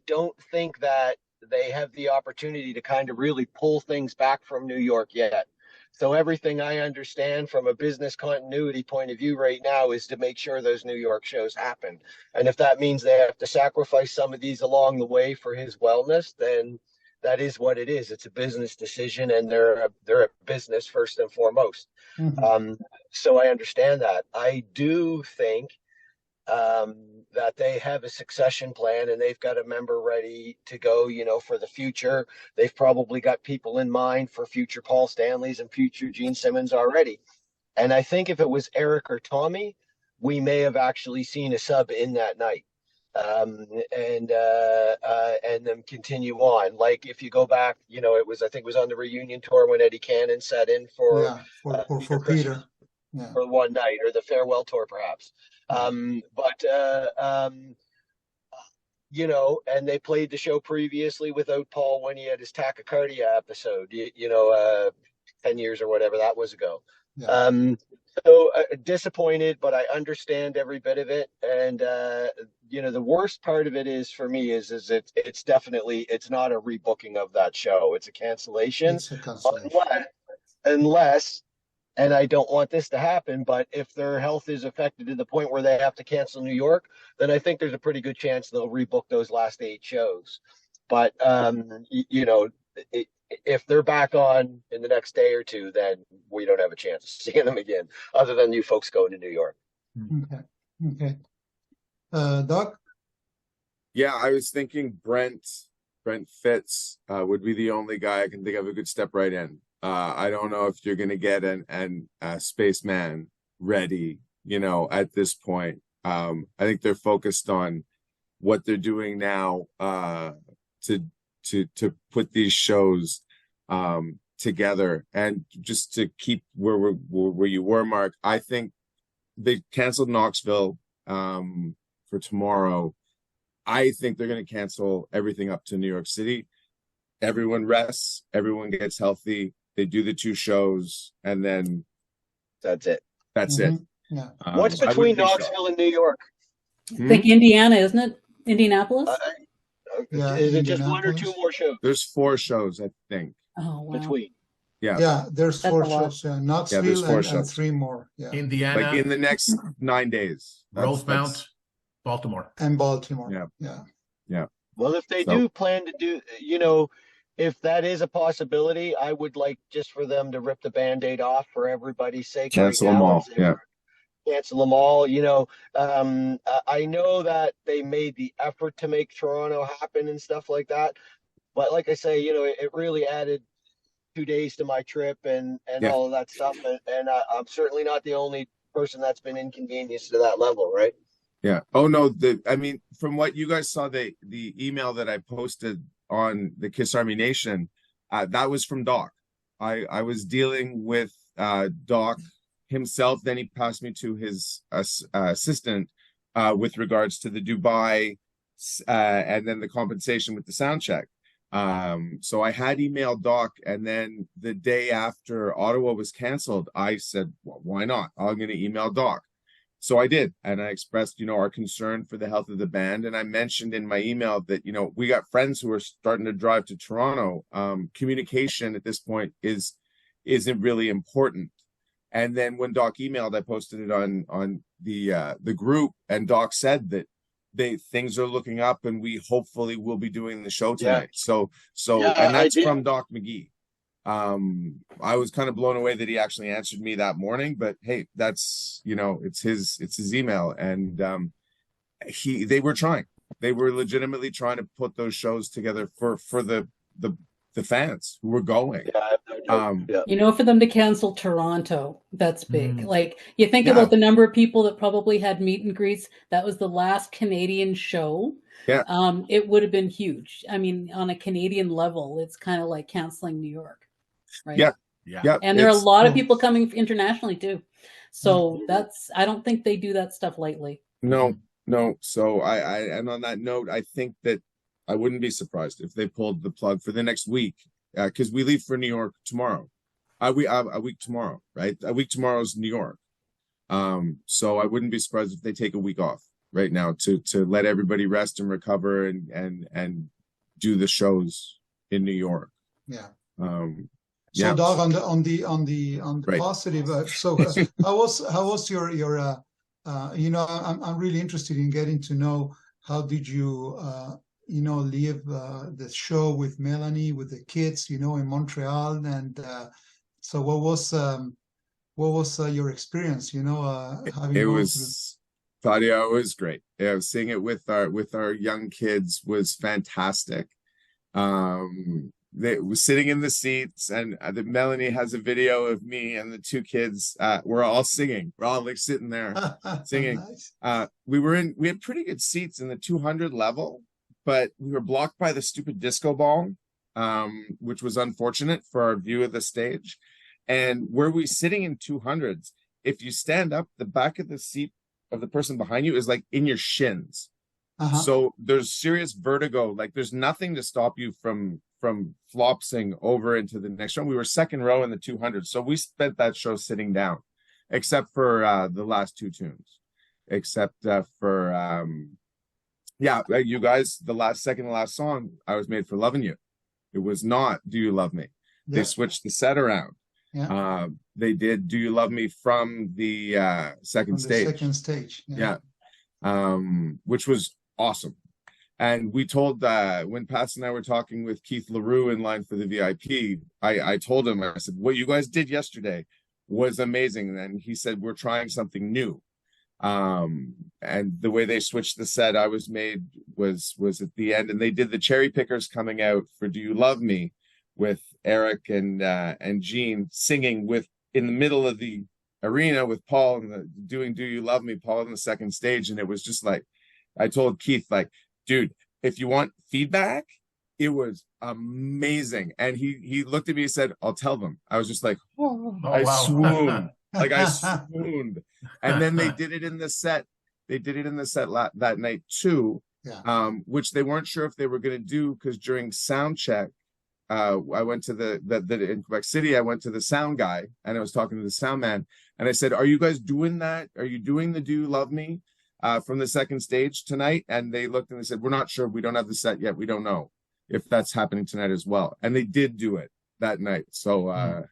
don't think that they have the opportunity to kind of really pull things back from New York yet. So everything I understand from a business continuity point of view right now is to make sure those New York shows happen. And if that means they have to sacrifice some of these along the way for his wellness, then that is what it is. It's a business decision, and they're a business first and foremost. So I understand that. I do think that they have a succession plan, and they've got a member ready to go, for the future. They've probably got people in mind for future Paul Stanleys and future Gene Simmons already. And I think if it was Eric or Tommy, we may have actually seen a sub in that night. And then continue on. Like if you go back, I think it was on the reunion tour when Eddie Cannon sat in for Peter. For one night, or the farewell tour perhaps. But and they played the show previously without Paul when he had his tachycardia episode, 10 years or whatever that was ago. Yeah. So disappointed, but I understand every bit of it. And, the worst part of it is for me is it's definitely, it's not a rebooking of that show. It's a cancellation. It's a cancellation. Unless, and I don't want this to happen, but if their health is affected to the point where they have to cancel New York, then I think there's a pretty good chance they'll rebook those last 8 shows. But, if they're back on in the next day or two, then we don't have a chance of seeing them again, other than you folks going to New York. Okay. Doc? Yeah, I was thinking Brent Fitz would be the only guy I can think of who could step right in. I don't know if you're going to get an spaceman ready, at this point. I think they're focused on what they're doing now to put these shows together, and just to keep where you were, Mark. I think they canceled Knoxville for tomorrow. I think they're going to cancel everything up to New York City. Everyone rests, everyone gets healthy. They do the 2 shows, and then that's it. That's it. Yeah. What's between Knoxville and New York? I think Indiana, isn't it? Indianapolis? Yeah, is it just 1 or 2 more shows? There's 4 shows, I think. Oh, wow. Between. Yeah, there's That's 4 a lot. shows. Knoxville there's 4 and shows. 3 more. Yeah. Indiana, Like in the next 9 days. Rosemount, Baltimore. And Baltimore. Yeah. Well, if they do plan to do, if that is a possibility, I would like just for them to rip the Band-Aid off for everybody's sake. Cancel them all. Yeah. Cancel them all. I know that they made the effort to make Toronto happen and stuff like that. But like I say, it really added 2 days to my trip and all of that stuff. And I'm certainly not the only person that's been inconvenienced to that level, right? Yeah. Oh no. From what you guys saw, the email that I posted on the Kiss Army Nation, that was from Doc. I was dealing with Doc himself. Then he passed me to his assistant with regards to the Dubai and then the compensation with the sound check. So I had emailed Doc, and then the day after Ottawa was canceled, I said, well, why not? I'm going to email Doc. So I did, and I expressed, our concern for the health of the band, and I mentioned in my email that, we got friends who are starting to drive to Toronto. Communication at this point isn't really important. And then when Doc emailed, I posted it on the group, and Doc said that things are looking up, and we hopefully will be doing the show tonight. So and that's from Doc McGee. I was kind of blown away that he actually answered me that morning, but hey, that's, it's his email, and they were legitimately trying to put those shows together for the fans who were going. For them to cancel Toronto, that's big. Like, you think Yeah. about the number of people that probably had meet and greets. That was the last Canadian show. Yeah. It would have been huge. I mean, on a Canadian level, it's kind of like canceling New York, right? Yeah. And there are a lot of people coming internationally too. So I don't think they do that stuff lightly. No. So and on that note, I think that I wouldn't be surprised if they pulled the plug for the next week, because we leave for New York tomorrow. A week tomorrow, right? A week tomorrow is New York. So I wouldn't be surprised if they take a week off right now to let everybody rest and recover and do the shows in New York. Yeah. Yeah. So, Doug, on the Right. positive. How was your I'm really interested in getting to know how did you leave the show with Melanie, with the kids, in Montreal, and so what was your experience? Having It gone was, Claudia, it was great. Yeah, seeing it with our young kids was fantastic. They were sitting in the seats, and Melanie has a video of me and the 2 kids. We're all singing. We're all like sitting there singing. Nice. We had pretty good seats in the 200 level, but we were blocked by the stupid disco ball, which was unfortunate for our view of the stage. And where we sitting in 200s, if you stand up, the back of the seat of the person behind you is like in your shins. So there's serious vertigo. Like there's nothing to stop you from flopsing over into the next show. We were second row in the 200, so we spent that show sitting down, except for the last two tunes, except for you guys, the second to last song, I Was Made for Loving You. It was not Do You Love Me. They switched the set around. They did Do You Love Me from the second stage. Which was awesome. And we told when Pat and I were talking with Keith LaRue in line for the VIP, I told him, I said, what you guys did yesterday was amazing. And he said, we're trying something new. And the way they switched the set I Was Made was at the end, and they did the cherry pickers coming out for Do You Love Me with Eric and Gene singing in the middle of the arena with Paul and doing Do You Love Me, Paul in the second stage. And it was just like, I told Keith, like, dude, if you want feedback, it was amazing. And he looked at me and said, I'll tell them. I was just like, I swooned. Like I swooned. And then they did it in the set. They did it in the set that night too, which they weren't sure if they were going to do, because during sound check, I went to in Quebec City, I went to the sound guy and I was talking to the sound man and I said, are you guys doing that? Are you doing the Do You Love Me from the second stage tonight? And they looked and they said, we're not sure. We don't have the set yet. We don't know if that's happening tonight as well. And they did do it that night. So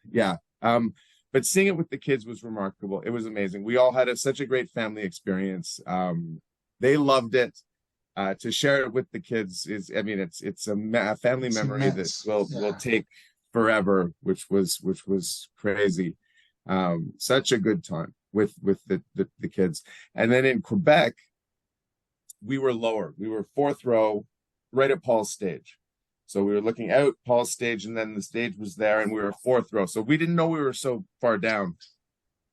but seeing it with the kids was remarkable. It was amazing. We all had such a great family experience. They loved it. To share it with the kids is, I mean, it's a family memory that will take forever, which was crazy. Such a good time with the kids. And then in Quebec, we were lower. We were fourth row, right at Paul's stage. So we were looking out Paul's stage, and then the stage was there, and we were fourth row. So we didn't know we were so far down.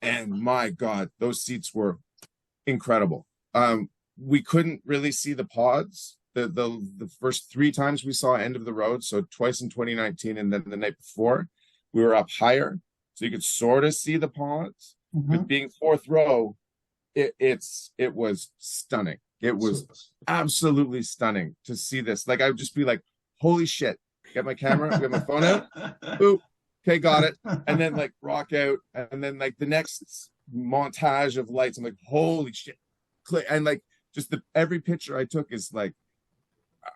And my God, those seats were incredible. We couldn't really see the pods the first three times we saw End of the Road. So twice in 2019, and then the night before, we were up higher, so you could sort of see the pods. But being fourth row, it was stunning. It was absolutely stunning to see this. Like I would just be like, holy shit, get my camera, get my phone out, boop, okay, got it. And then like rock out, and then like the next montage of lights, I'm like, holy shit. And like just every picture I took is like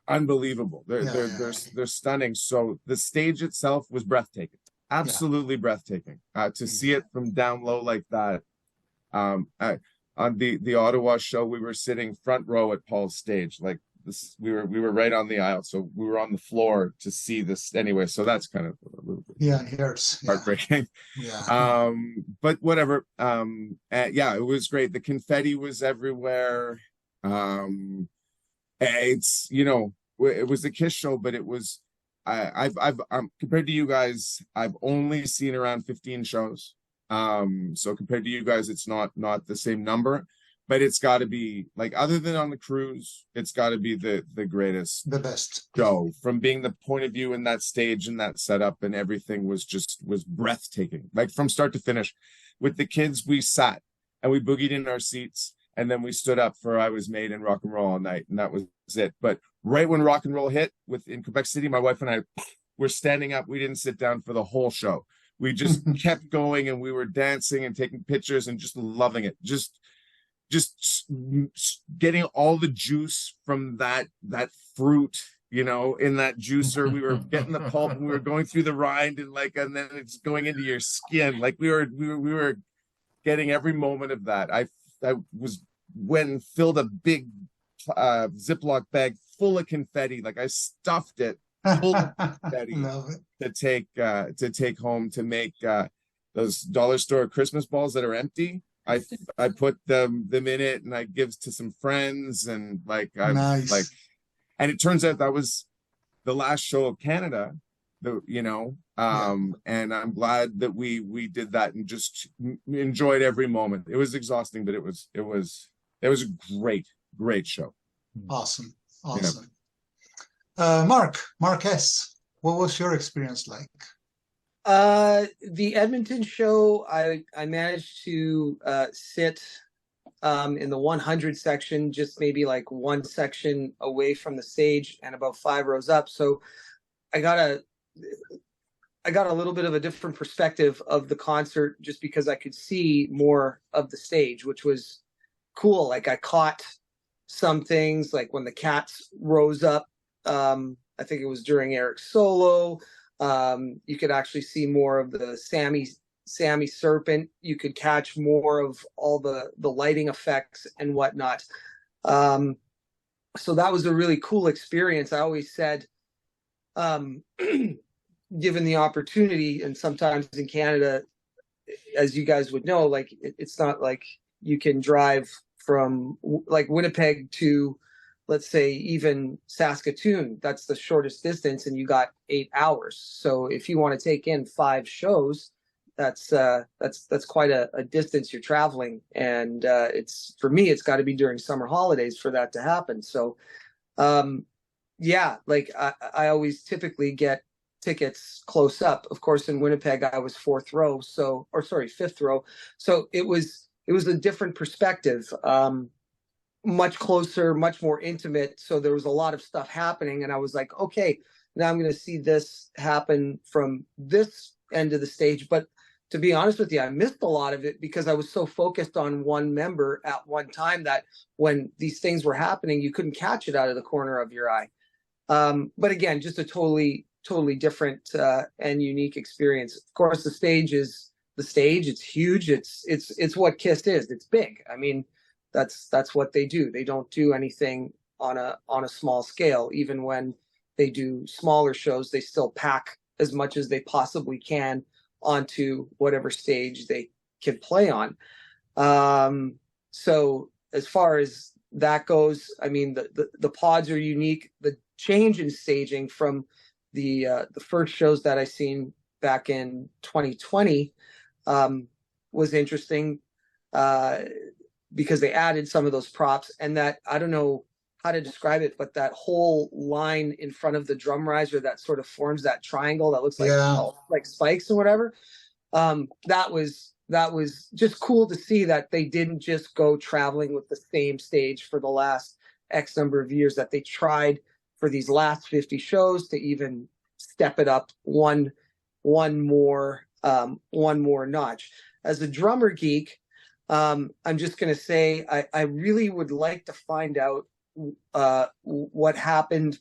unbelievable. They're stunning. So the stage itself was breathtaking, absolutely breathtaking. To see it from down low like that. On the Ottawa show, we were sitting front row at Paul's stage, like this. We were right on the aisle, so we were on the floor to see this anyway. So that's kind of a little bit it hurts, heartbreaking. But whatever. It was great. The confetti was everywhere. It's it was a Kiss show, but it was I've compared to you guys, I've only seen around 15 shows. So compared to you guys, it's not the same number, but it's got to be, like, other than on the cruise, it's got to be the greatest, the best show. From being the point of view in that stage and that setup and everything was breathtaking, like from start to finish. With the kids, we sat and we boogied in our seats, and then we stood up for I Was Made and Rock and Roll All Night, and that was it. But right when rock and roll hit in Quebec City, my wife and I were standing up. We didn't sit down for the whole show. We just kept going, and we were dancing and taking pictures and just loving it. Just getting all the juice from that fruit, in that juicer. We were getting the pulp, and we were going through the rind, and then it's going into your skin. Like we were getting every moment of that. I filled a big Ziploc bag full of confetti. Like I stuffed it full of confetti to take home to make those dollar store Christmas balls that are empty. I put them in it, and I give to some friends, and nice. And it turns out that was the last show of Canada, and I'm glad that we did that and just enjoyed every moment. It was exhausting, but it was a great show. Awesome. Mark S., what was your experience like? The Edmonton show, I managed to sit in the 100 section, just maybe like one section away from the stage and about 5 rows up. So I got a little bit of a different perspective of the concert just because I could see more of the stage, which was cool. Like I caught some things, like when the Cats rose up, I think it was during Eric's solo. You could actually see more of the Sammy Serpent. You could catch more of all the lighting effects and whatnot. So that was a really cool experience. I always said, given the opportunity, and sometimes in Canada, as you guys would know, like it's not like you can drive from like Winnipeg to, let's say, even Saskatoon. That's the shortest distance, and you got 8 hours. So if you want to take in 5 shows, that's quite a distance you're traveling. And it's, for me, it's got to be during summer holidays for that to happen. So yeah, like I always typically get tickets close up. Of course, in Winnipeg, I was 4th row, so, or sorry, 5th row. So it was a different perspective, much closer, much more intimate. So there was a lot of stuff happening, and I was like, okay, now I'm going to see this happen from this end of the stage. But to be honest with you, I missed a lot of it because I was so focused on one member at one time that when these things were happening, you couldn't catch it out of the corner of your eye. But again, just a totally different and unique experience. Of course, the stage is the stage. It's huge. It's what KISS is. It's big. I mean, that's what they do. They don't do anything on a small scale. Even when they do smaller shows, they still pack as much as they possibly can onto whatever stage they can play on. So as far as that goes, I mean, the pods are unique. The change in staging from the first shows that I seen back in 2020 was interesting because they added some of those props, and that, I don't know how to describe it, but that whole line in front of the drum riser that sort of forms that triangle that looks like, like spikes or whatever. That was just cool to see that they didn't just go traveling with the same stage for the last X number of years, that they tried for these last 50 shows to even step it up one more notch. As a drummer geek, I'm just going to say I really would like to find out what happened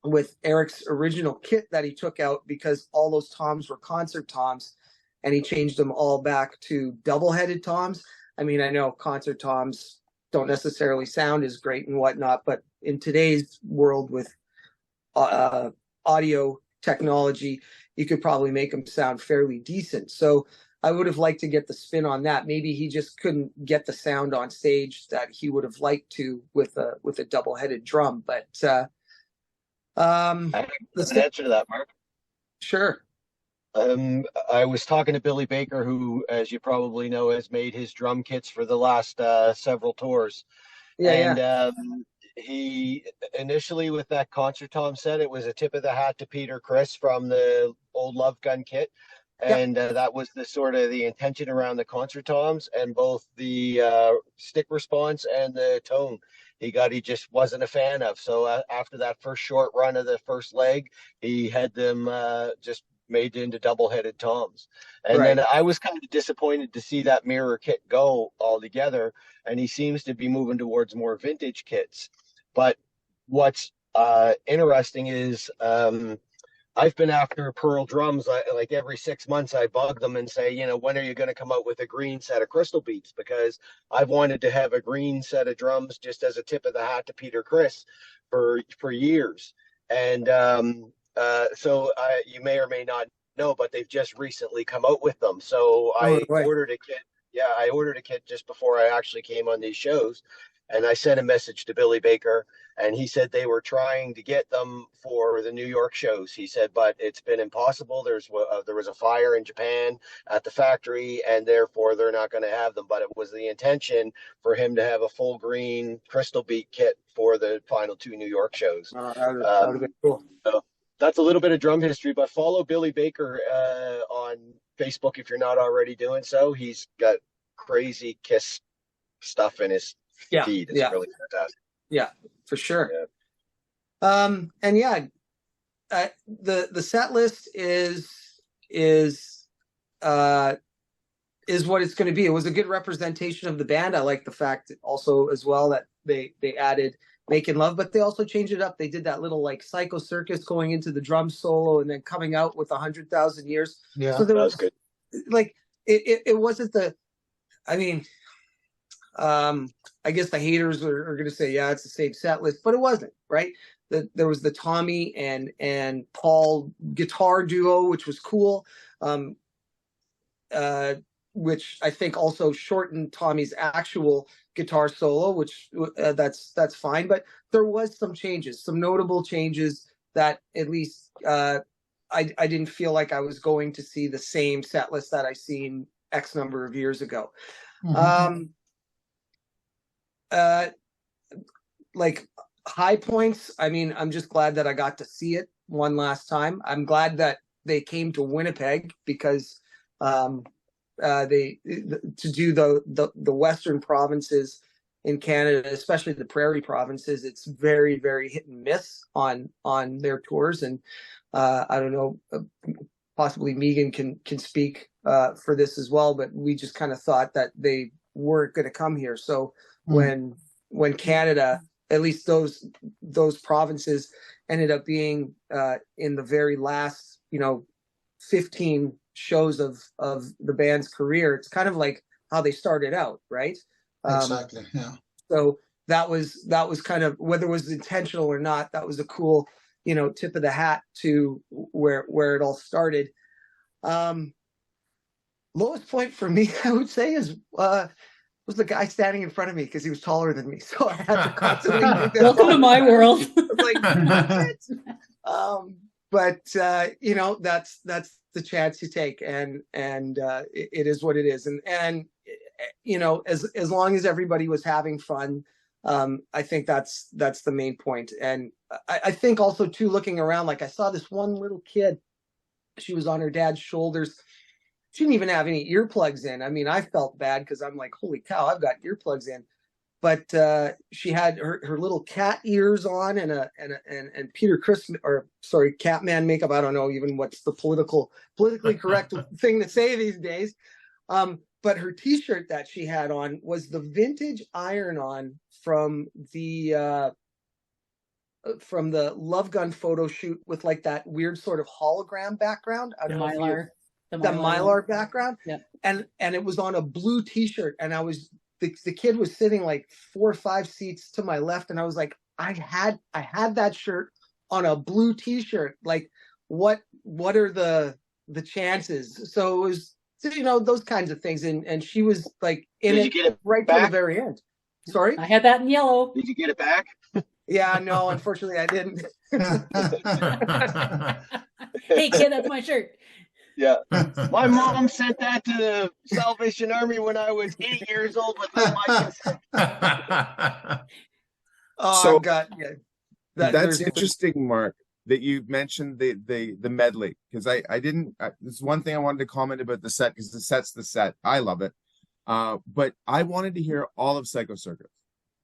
with Eric's original kit that he took out, because all those toms were concert toms, and he changed them all back to double-headed toms. I mean, I know concert toms don't necessarily sound as great and whatnot, but in today's world with audio technology, you could probably make them sound fairly decent. So I would have liked to get the spin on that. Maybe he just couldn't get the sound on stage that he would have liked to with a double-headed drum. But I can answer to that, Mark. Sure. I was talking to Billy Baker, who, as you probably know, has made his drum kits for the last several tours. Yeah, He initially, with that concert tom set, it was a tip of the hat to Peter Criss from the old Love Gun kit. And that was the sort of the intention around the concert toms, and both the stick response and the tone he just wasn't a fan of. So after that first short run of the first leg, he had them just made into double-headed toms. And then I was kind of disappointed to see that mirror kit go altogether, and he seems to be moving towards more vintage kits. But what's interesting is I've been after Pearl drums. Like every 6 months, I bug them and say, when are you going to come out with a green set of Crystal Beats? Because I've wanted to have a green set of drums just as a tip of the hat to Peter Criss for years. And so you may or may not know, but they've just recently come out with them. So I ordered a kit. Yeah, I ordered a kit just before I actually came on these shows. And I sent a message to Billy Baker, and he said they were trying to get them for the New York shows. He said, but it's been impossible. There was a fire in Japan at the factory, and therefore they're not going to have them. But it was the intention for him to have a full green Crystal Beat kit for the final 2 New York shows. That would have been cool. So that's a little bit of drum history, but follow Billy Baker on Facebook if you're not already doing so. He's got crazy KISS stuff in his Yeah, feed. It's yeah. really fantastic. Yeah, for sure. Yeah. And yeah, the set list is what it's going to be. It was a good representation of the band. I like the fact also as well that they added Making Love, but they also changed it up. They did that little like Psycho Circus going into the drum solo and then coming out with 100,000 Years. Yeah, so there That was good. like it wasn't the. I mean, I guess the haters are going to say, yeah, it's the same set list, but it wasn't, right? There was the Tommy and Paul guitar duo, which was cool. Which I think also shortened Tommy's actual guitar solo, which that's fine. But there was some changes, some notable changes that at least I didn't feel like I was going to see the same set list that I seen X number of years ago. Like high points, I mean, I'm just glad that I got to see it one last time. I'm glad that they came to Winnipeg because they to do the western provinces in Canada, especially the prairie provinces, it's very, very hit and miss on their tours. And I don't know, possibly Megan can speak for this as well, but we just kind of thought that they weren't going to come here. So when Canada, at least those provinces ended up being in the very last 15 shows of the band's career, it's kind of like how they started out, right? Exactly. Yeah. So that was kind of, whether it was intentional or not, that was a cool tip of the hat to where it all started. Lowest point for me, I would say, is was the guy standing in front of me because he was taller than me, so I had to constantly do this. Welcome to my world. Like, but that's the chance you take, and it is what it is, and as long as everybody was having fun, I think that's the main point. And I think also too, looking around, like I saw this one little kid, she was on her dad's shoulders. She didn't even have any earplugs in. I mean, I felt bad because I'm like, holy cow, I've got earplugs in. But she had her little cat ears on and Peter Chris, or sorry, Catman makeup. I don't know even what's the politically correct thing to say these days. But her T-shirt that she had on was the vintage iron-on from the Love Gun photo shoot with like that weird sort of hologram background. I don't know Mylar. The Mylar background. Yeah. And it was on a blue T-shirt, and the kid was sitting like 4 or 5 seats to my left, and I was like, I had that shirt on a blue T-shirt. Like, what are the chances? So it was, those kinds of things, and she was like in Did you get it right back? to the very end. Sorry? I had that in yellow. Did you get it back? Yeah, no, unfortunately I didn't. Hey kid, that's my shirt. Yeah. My mom sent that to the Salvation Army when I was 8 years old without my consent. Oh, So- that's interesting, Mark, that you mentioned the medley, because I didn't. There's one thing I wanted to comment about the set, because the set's the set. I love it, but I wanted to hear all of Psycho Circus.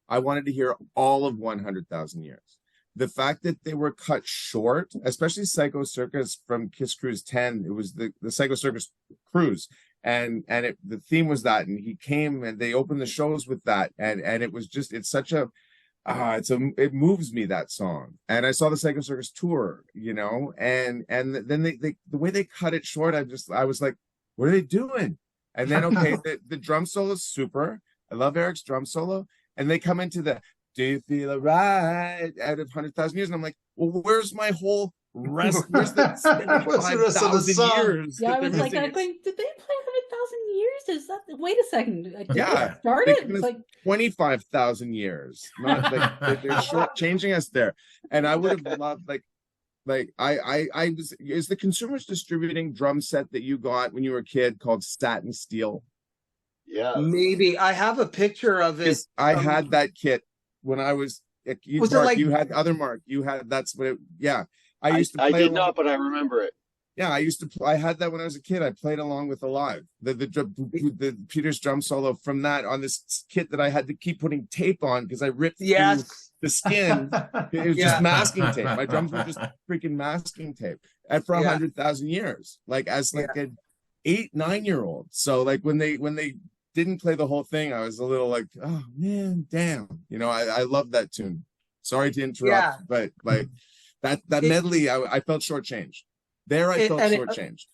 I wanted to hear all of 100,000 Years. The fact that they were cut short, especially Psycho Circus from Kiss Cruise 10, it was the Psycho Circus cruise, and the theme was that, and he came and they opened the shows with that, and it was just, it's such a it moves me, that song. And I saw the Psycho Circus tour, and then the way they cut it short, I was like, what are they doing? And then okay, the drum solo is super. I love Eric's drum solo, and they come into the "Do you feel it right?" out of 100,000 Years, and I'm like, well, where's my whole rest? Where's the What's the rest of the 5,000 song? years? Yeah, that I was they're like, missing? did they play 100,000 Years? Is that? Wait a second. Did Yeah, they start they it? could've- It's like 25,000 years. Not like they're shortchanging us there. And I would have loved I was, is the Consumers Distributing drum set that you got when you were a kid called Satin Steel? Yeah. maybe I have a picture of it. 'Cause I had that kit when I was Was it Mark, like- you had other Mark. You had, that's what it, yeah. I used to I play did along- not, but I remember it. Yeah, I used to. I had that when I was a kid. I played along with Alive, the Peter's drum solo from that on this kit that I had to keep putting tape on because I ripped through Yes. the skin. It was Yeah. just masking tape. My drums were just freaking masking tape, and for Yeah. 100,000 years, like as like Yeah. an 8, 9-year-old. So like when they didn't play the whole thing, I was a little like, oh man, damn. You know, I love that tune. Sorry to interrupt, Yeah. but like that It- medley, I felt shortchanged. There, I felt shortchanged.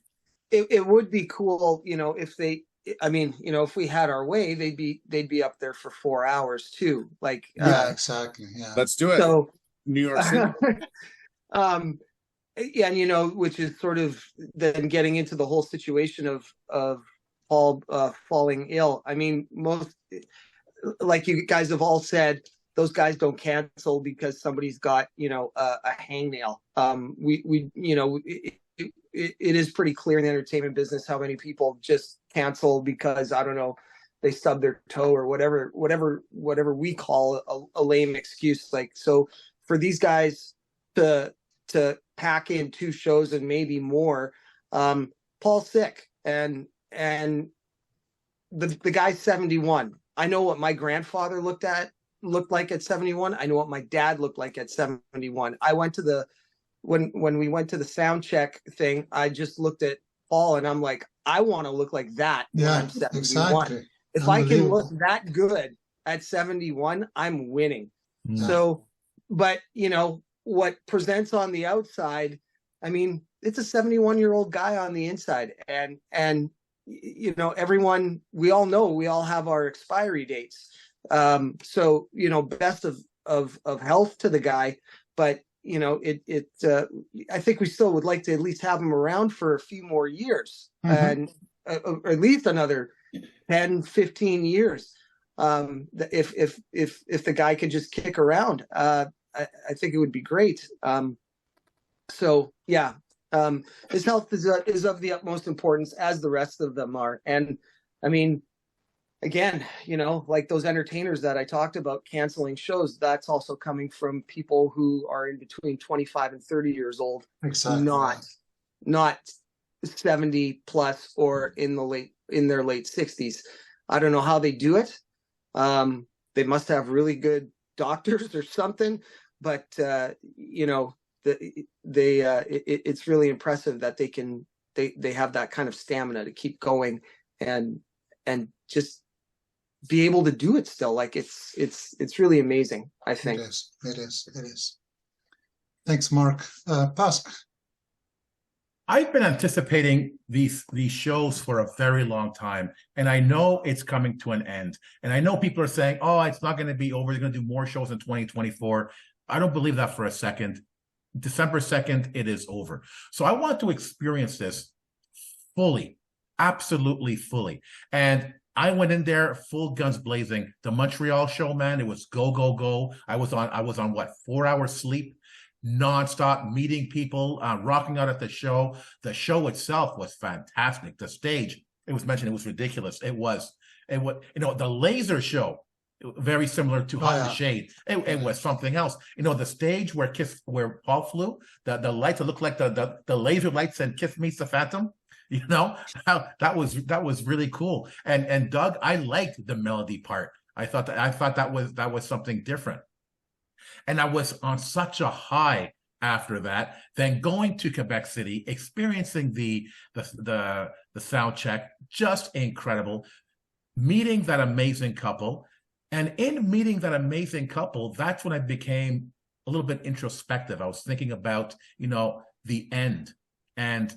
It would be cool, you know, if they. I mean, you know, if we had our way, they'd be up there for 4 hours too. Like, Yeah, exactly. Yeah. Let's do it. So, New York City. Yeah, and you know, which is sort of then getting into the whole situation of Paul falling ill. I mean, most, like you guys have all said, those guys don't cancel because somebody's got, you know, a hangnail. We you know, it is pretty clear in the entertainment business how many people just cancel because, I don't know, they stub their toe or whatever we call a lame excuse. Like, so for these guys to pack in 2 shows and maybe more, Paul's sick and the guy's 71. I know what my grandfather looked like at 71. I know what my dad looked like at 71. I went to when we went to the sound check thing, I just looked at Paul and I'm like, I want to look like that when I'm 71. Exactly. If I can look that good at 71, I'm winning. Yeah. So, but you know, what presents on the outside, I mean, it's a 71-year-old guy on the inside. And you know, everyone, we all know we all have our expiry dates. So, you know, best of health to the guy, but you know, I think we still would like to at least have him around for a few more years, and or at least another 10, 15 years. If the guy could just kick around, I think it would be great. So yeah, his health is of the utmost importance, as the rest of them are. And I mean, again, you know, like those entertainers that I talked about canceling shows, that's also coming from people who are in between 25 and 30 years old, Exactly. not 70 plus or in their late 60s. I don't know how they do it. They must have really good doctors or something, but you know, it's really impressive that they have that kind of stamina to keep going and just be able to do it still. Like it's really amazing, I think. It is. Thanks, Mark. Pask. I've been anticipating these shows for a very long time, and I know it's coming to an end. And I know people are saying, "Oh, it's not going to be over. They're going to do more shows in 2024." I don't believe that for a second. December 2nd, it is over. So I want to experience this fully, absolutely fully. And I went in there full guns blazing. The Montreal show, man, it was go, go, go. I was on what, 4 hours sleep, nonstop, meeting people, rocking out at the show. The show itself was fantastic. The stage, it was mentioned, it was ridiculous. It was, you know, the laser show, very similar to Hot in the Shade. It was something else. You know, the stage where Paul flew, the lights that looked like the laser lights and Kiss Meets the Phantom. You know, that was really cool. And Doug, I liked the melody part. I thought that was something different. And I was on such a high after that. Then going to Quebec City, experiencing the sound check, just incredible. Meeting that amazing couple. And in meeting that amazing couple, that's when I became a little bit introspective. I was thinking about, you know, the end and,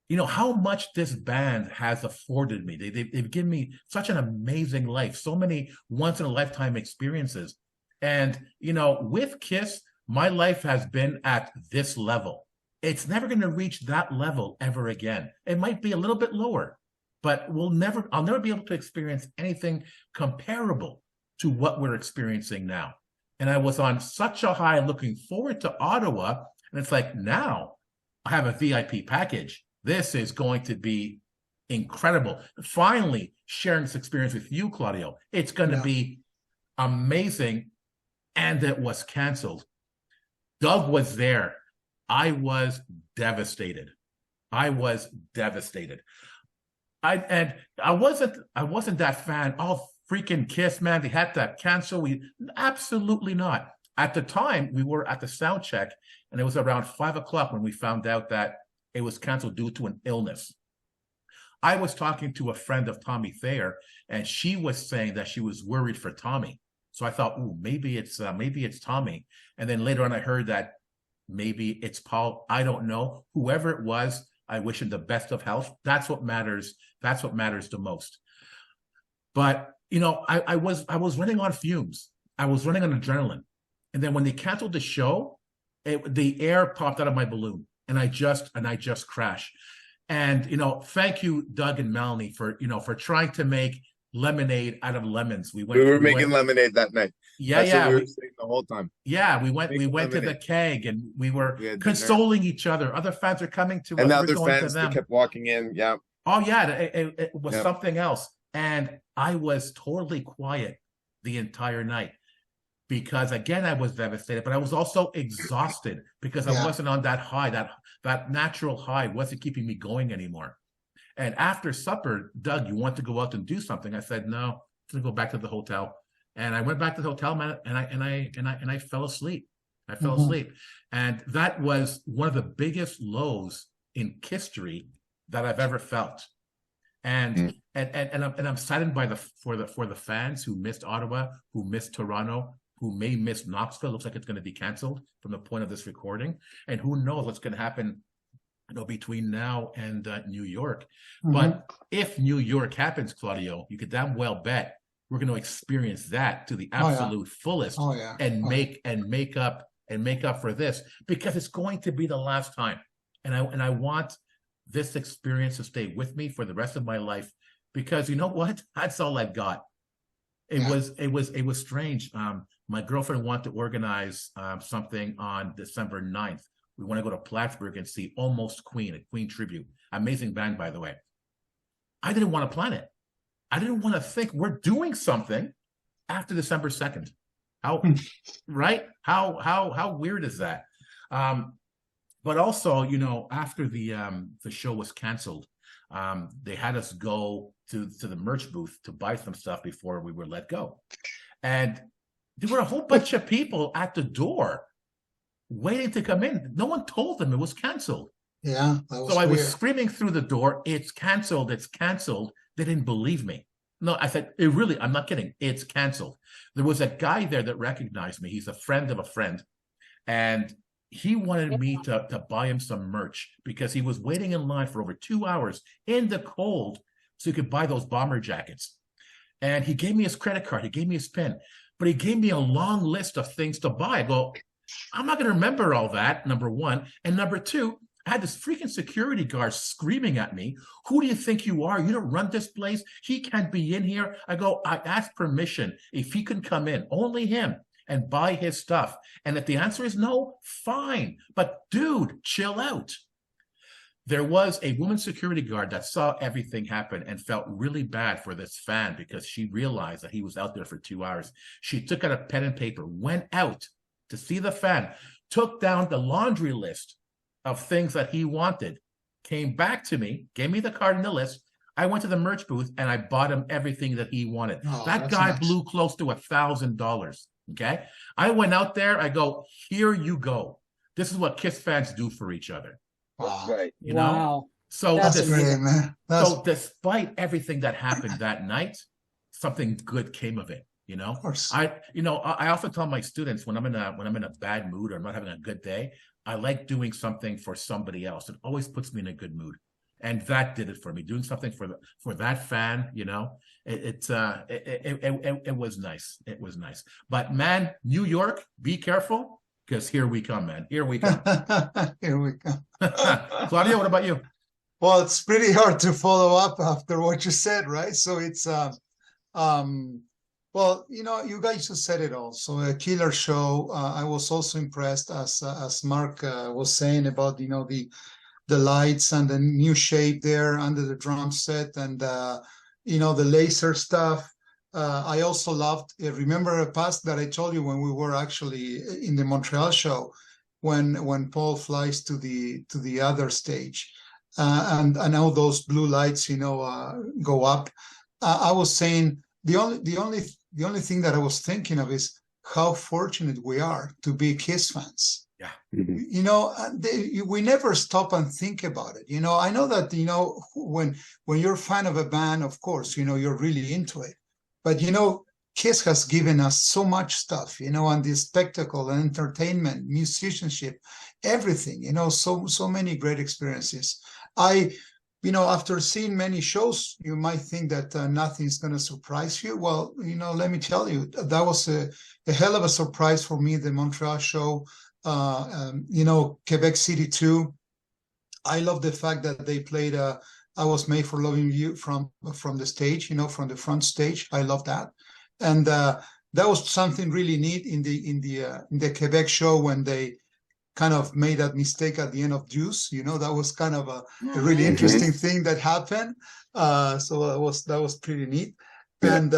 you know, how much this band has afforded me. They've given me such an amazing life, so many once-in-a-lifetime experiences. And, you know, with Kiss, my life has been at this level. It's never going to reach that level ever again. It might be a little bit lower, but I'll never be able to experience anything comparable to what we're experiencing now. And I was on such a high looking forward to Ottawa. And it's like, now I have a VIP package. This is going to be incredible. Finally, sharing this experience with you, Claudio. It's going to be amazing. And it was canceled. Doug was there. I was devastated. I was devastated. I wasn't that fan. Oh, freaking Kiss, man! They had to cancel. We absolutely not. At the time, we were at the sound check, and it was around 5 o'clock when we found out that it was canceled due to an illness. I was talking to a friend of Tommy Thayer, and she was saying that she was worried for Tommy. So I thought, ooh, maybe it's Tommy. And then later on, I heard that maybe it's Paul. I don't know. Whoever it was, I wish him the best of health. That's what matters. That's what matters the most. But I was running on fumes. I was running on adrenaline. And then when they canceled the show, the air popped out of my balloon, and I just crashed. And thank you, Doug and Melanie, for trying to make lemonade out of lemons. We were making lemonade that night. Yeah, That's what we were saying the whole time. Yeah, we went to the keg, and we were consoling each other. Other fans are coming to us. And other fans that kept walking in. Yeah. Oh yeah, it was something else. And I was totally quiet the entire night because, again, I was devastated, but I was also exhausted because I wasn't on that high. That natural high wasn't keeping me going anymore. And after supper, Doug, you want to go out and do something? I said, no, I'm going to go back to the hotel. And I went back to the hotel, man, and I fell asleep. I fell asleep. And that was one of the biggest lows in history that I've ever felt. And I'm saddened for the fans who missed Ottawa, who missed Toronto, who may miss Knoxville. Looks like it's going to be canceled from the point of this recording, and who knows what's going to happen between now and New York. But if New York happens, Claudio, you could damn well bet we're going to experience that to the absolute fullest and make up for this, because it's going to be the last time. And I want this experience to stay with me for the rest of my life, because you know what? That's all I've got. It was strange. My girlfriend wanted to organize something on December 9th. We want to go to Plattsburgh and see Almost Queen, a Queen tribute. Amazing band, by the way. I didn't want to plan it. I didn't want to think we're doing something after December 2nd. How right? How weird is that? But also, after the show was canceled, they had us go to the merch booth to buy some stuff before we were let go. And there were a whole bunch of people at the door waiting to come in. No one told them it was canceled. Yeah. So I was screaming through the door, it's canceled, it's canceled. They didn't believe me. No, I said, I'm not kidding. It's canceled. There was a guy there that recognized me. He's a friend of a friend. And he wanted me to buy him some merch because he was waiting in line for over 2 hours in the cold so he could buy those bomber jackets. And he gave me his credit card. He gave me his PIN. But he gave me a long list of things to buy. I go, I'm not going to remember all that, number one. And number two, I had this freaking security guard screaming at me. Who do you think you are? You don't run this place. He can't be in here. I go, I asked permission if he could come in, only him, and buy his stuff. And if the answer is no, fine. But dude, chill out. There was a woman security guard that saw everything happen and felt really bad for this fan because she realized that he was out there for 2 hours. She took out a pen and paper, went out to see the fan, took down the laundry list of things that he wanted, came back to me, gave me the card and the list. I went to the merch booth and I bought him everything that he wanted. Oh, that guy nice. Blew close to $1,000. Okay. I went out there. I go, here you go. This is what Kiss fans do for each other. Wow. Right. You know? Wow. So, great, man. So despite everything that happened that night, something good came of it. You know, of course. I often tell my students when I'm in a bad mood or I'm not having a good day, I like doing something for somebody else. It always puts me in a good mood, and that did it for me. Doing something for that fan, you know, it was nice. It was nice. But man, New York, be careful because here we come, man. Here we come. Here we come. Claudia, what about you? Well, it's pretty hard to follow up after what you said, right? So it's well, you know, you guys just said it all. So a killer show. I was also impressed, as Mark was saying about, you know, the lights and the new shape there under the drum set, and you know, the laser stuff. I also loved. Remember a past that I told you when we were actually in the Montreal show, when Paul flies to the other stage. and all those blue lights, go up. I was saying the only thing that I was thinking of is how fortunate we are to be Kiss fans. Yeah. We never stop and think about it. I know that, when you're a fan of a band, of course, you're really into it. But, Kiss has given us so much stuff, and the spectacle and entertainment, musicianship, everything, so many great experiences. After seeing many shows, you might think that nothing's going to surprise you. Well, let me tell you, that was a hell of a surprise for me, the Montreal show. Quebec City too. I love the fact that they played I Was Made for Loving You from the stage, from the front stage. I love that. And that was something really neat in the Quebec show when they kind of made that mistake at the end of Juice. That was kind of a really interesting thing that happened. So that was pretty neat. And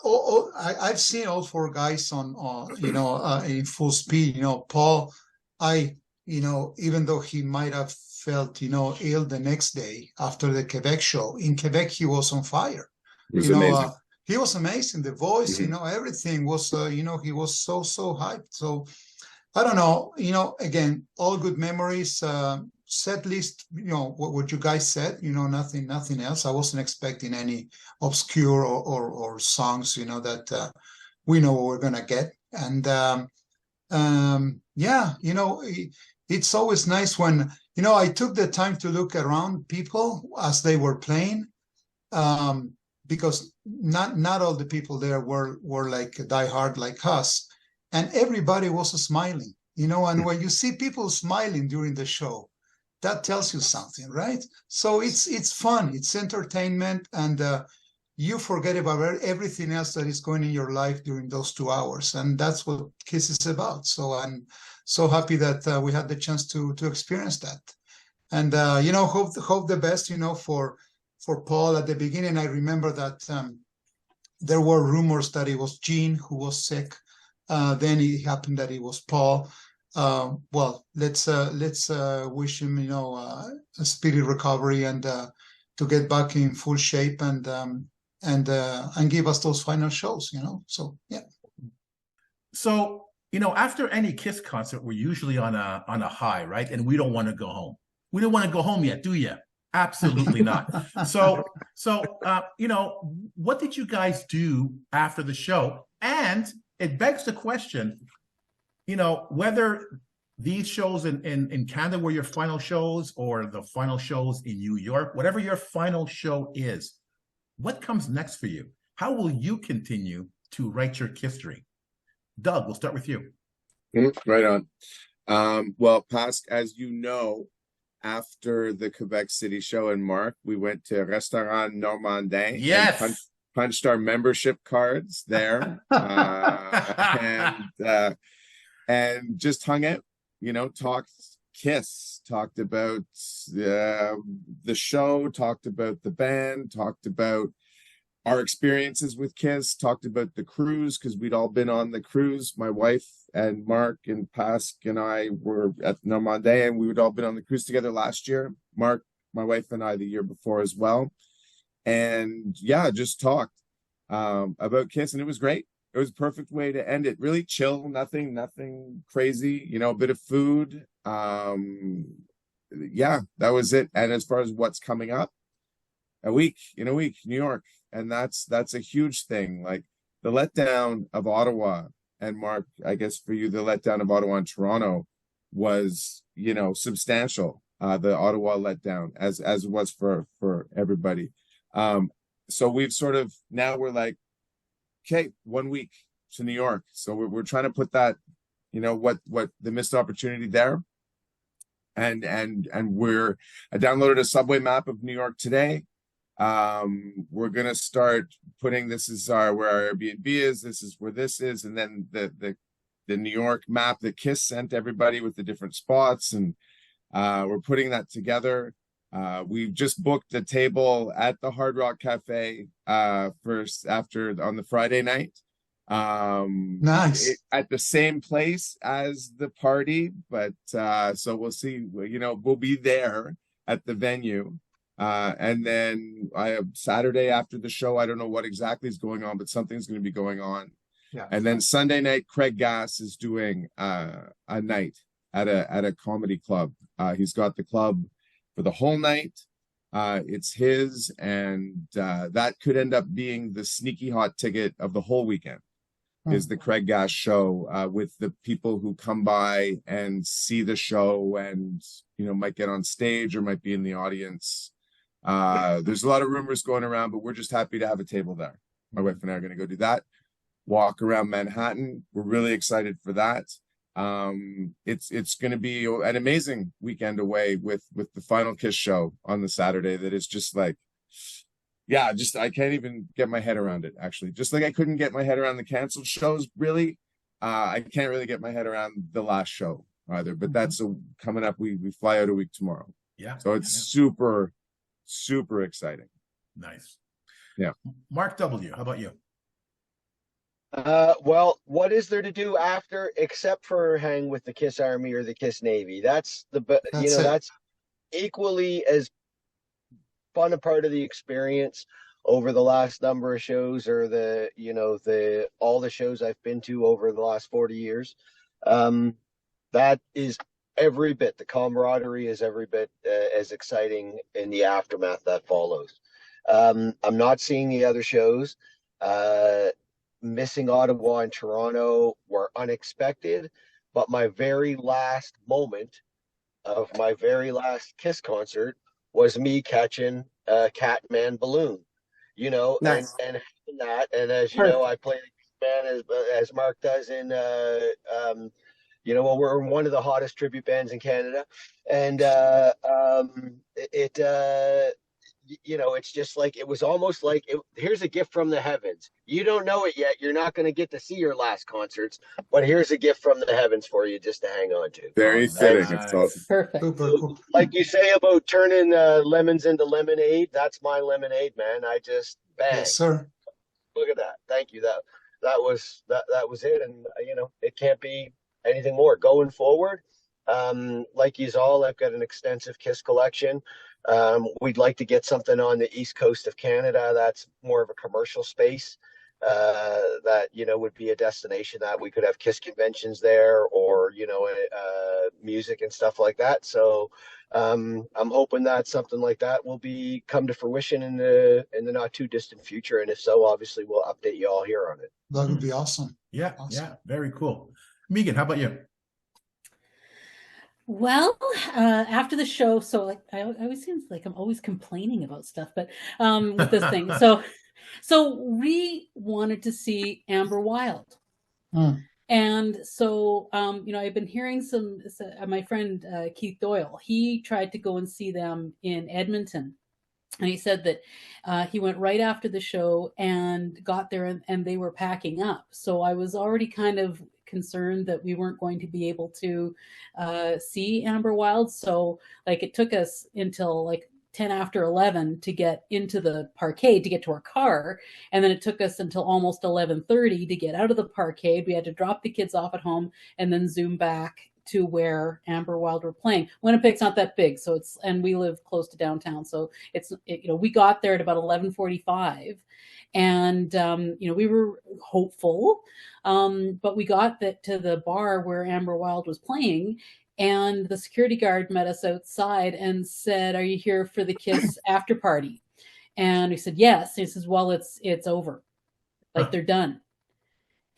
I've seen all four guys in full speed. Paul, even though he might have felt ill the next day after the Quebec show, in Quebec he was on fire. It was amazing. He was amazing. The voice, everything was, he was so hyped. So I don't know. Again, all good memories. Set list, what you guys said, nothing else. I wasn't expecting any obscure or songs, that we know what we're gonna get. And it's always nice when I took the time to look around people as they were playing, because not all the people there were like diehard like us, and everybody was smiling, and when you see people smiling during the show, that tells you something, right? So it's fun, it's entertainment, and you forget about everything else that is going in your life during those 2 hours, and that's what Kiss is about. So I'm so happy that we had the chance to experience that, and hope the best, for Paul. At the beginning, I remember that there were rumors that it was Gene who was sick. Then it happened that it was Paul. Well, let's wish him, a speedy recovery and to get back in full shape and give us those final shows, So yeah. So after any Kiss concert, we're usually on a high, right? And we don't want to go home. We don't want to go home yet, do you? Absolutely not. So what did you guys do after the show? And it begs the question, whether these shows in Canada were your final shows or the final shows in New York, whatever your final show is, what comes next for you? How will you continue to write your history? Doug, we'll start with you. Right on. Well, Pasc, as you know, after the Quebec City show in March, we went to Restaurant Normandin. Yes. And punched our membership cards there. And just hung out, talked Kiss, talked about the show, talked about the band, talked about our experiences with Kiss, talked about the cruise, because we'd all been on the cruise. My wife and Mark and Pasc and I were at Normandie, and we had all been on the cruise together last year. Mark, my wife, and I the year before as well. And yeah, just talked about Kiss, and it was great. It was a perfect way to end it. Really chill, nothing crazy, a bit of food. Yeah, that was it. And as far as what's coming up, in a week, New York. And that's a huge thing. Like the letdown of Ottawa, and Mark, I guess for you, the letdown of Ottawa and Toronto was, substantial. The Ottawa letdown, as it was for everybody. So we've sort of, now we're like, okay, 1 week to New York. So we're trying to put that, what the missed opportunity there. And I downloaded a subway map of New York today. We're gonna start putting, this is where our Airbnb is, this is where this is, and then the New York map that Kiss sent everybody with the different spots, and we're putting that together. We've just booked a table at the Hard Rock Cafe on the Friday night. Nice. At the same place as the party, but so we'll see. We'll be there. at the venue. And then I have Saturday after the show. I don't know what exactly is going on, but something's going to be going on. Yeah. And then Sunday night, Craig Gass is doing a night at a comedy club. He's got the club for the whole night. It's his, and that could end up being the sneaky hot ticket of the whole weekend. Is the Craig Gass show with the people who come by and see the show and, you know, might get on stage or might be in the audience. There's a lot of rumors going around, but we're just happy to have a table there. My wife and I are going to go do that. Walk around Manhattan. We're really excited for that. It's going to be an amazing weekend away with the Final Kiss show on the Saturday. That is just like, yeah, just I can't even get my head around it, actually. Just like I couldn't get my head around the canceled shows, really. I can't really get my head around the last show either. But that's coming up. We fly out a week tomorrow. Yeah. So it's super, super exciting. Nice. Yeah. Mark W., how about you? Well, what is there to do after except for hang with the Kiss Army or the Kiss Navy? That's that's equally as fun a part of the experience over the last number of shows, or all the shows I've been to over the last 40 years. That is every bit, the camaraderie is every bit as exciting in the aftermath that follows. I'm not seeing the other shows. Missing Ottawa and Toronto were unexpected, but my very last moment of my very last Kiss concert was me catching a Catman balloon, Nice. and that, and as you know, I play the band as Mark does in, we're one of the hottest tribute bands in Canada, and it's just like, it was almost like, here's a gift from the heavens. You don't know it yet. You're not going to get to see your last concerts, but here's a gift from the heavens for you just to hang on to. Very fitting. Nice. It's awesome. Perfect. Super cool. Like you say about turning lemons into lemonade, that's my lemonade, man. I just bang. Yes, sir. Look at that. Thank you. That was it, and it can't be anything more going forward. Like you all, I've got an extensive Kiss collection. We'd like to get something on the east coast of Canada that's more of a commercial space, that would be a destination that we could have Kiss conventions there, or music and stuff like that. So I'm hoping that something like that will come to fruition in the not too distant future, and if so, obviously we'll update you all here on it. That would be awesome. Yeah, Awesome. yeah, very cool. Megan, how about you? Well, after the show, so like I always seems like I'm always complaining about stuff, but with this thing, so we wanted to see Amber Wild, and so I've been hearing my friend Keith Doyle. He tried to go and see them in Edmonton, and he said that he went right after the show and got there, and they were packing up. So I was already kind of concerned that we weren't going to be able to see Amber Wild. So like it took us until like 10 after 11 to get into the parkade to get to our car, and then it took us until almost 11:30 to get out of the parkade. We had to drop the kids off at home and then zoom back to where Amber Wild were playing. Winnipeg's not that big, and we live close to downtown, so we got there at about 11:45, and we were hopeful, but we got to the bar where Amber Wild was playing, and the security guard met us outside and said, "Are you here for the Kiss after party?" And we said yes. And he says, "Well, it's over, like they're done."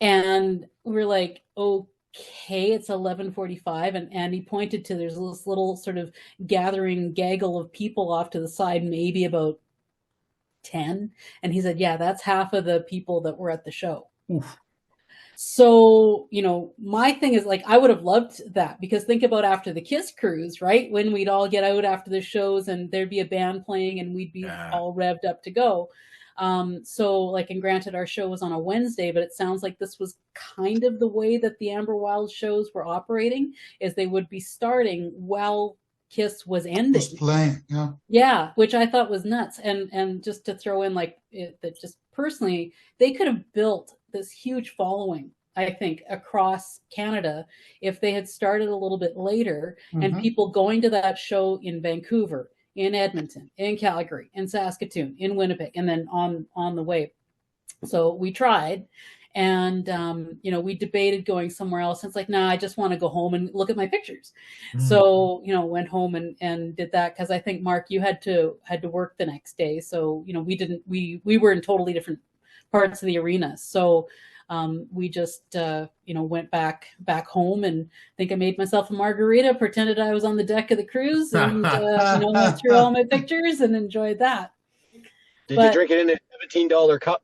And we're like, okay, it's 11:45, and he pointed to, there's this little sort of gathering gaggle of people off to the side, maybe about 10, and he said, yeah, that's half of the people that were at the show. Oof. So my thing is, like, I would have loved that, because think about after the Kiss cruise, right, when we'd all get out after the shows and there'd be a band playing and we'd be all revved up to go. So like, and granted our show was on a Wednesday, but it sounds like this was kind of the way that the Amber Wild shows were operating, is they would be starting while Kiss was ending. Was playing, yeah. Yeah, which I thought was nuts. And just to throw in, like, that just personally, they could have built this huge following, I think, across Canada if they had started a little bit later, and people going to that show in Vancouver, in Edmonton, in Calgary, in Saskatoon, in Winnipeg, and then on the way. So we tried, and we debated going somewhere else. And it's like, nah, I just want to go home and look at my pictures. So went home and did that, because I think, Mark, you had to work the next day. So we were in totally different parts of the arena. So we just went back home, and I think I made myself a margarita, pretended I was on the deck of the cruise, and went through all my pictures and enjoyed that. Did you drink it in a $17 cup?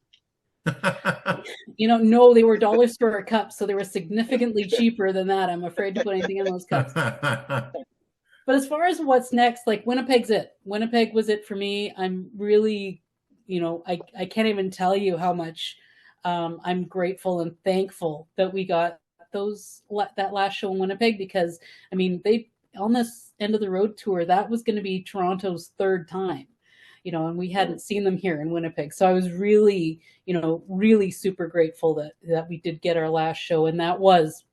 No, they were dollar store cups, so they were significantly cheaper than that. I'm afraid to put anything in those cups. But as far as what's next, like, Winnipeg's it. Winnipeg was it for me. I'm really, I can't even tell you how much I'm grateful and thankful that we got that last show in Winnipeg, because they, on this end of the road tour, that was going to be Toronto's third time. And we hadn't seen them here in Winnipeg. So I was really, really super grateful that we did get our last show. And that was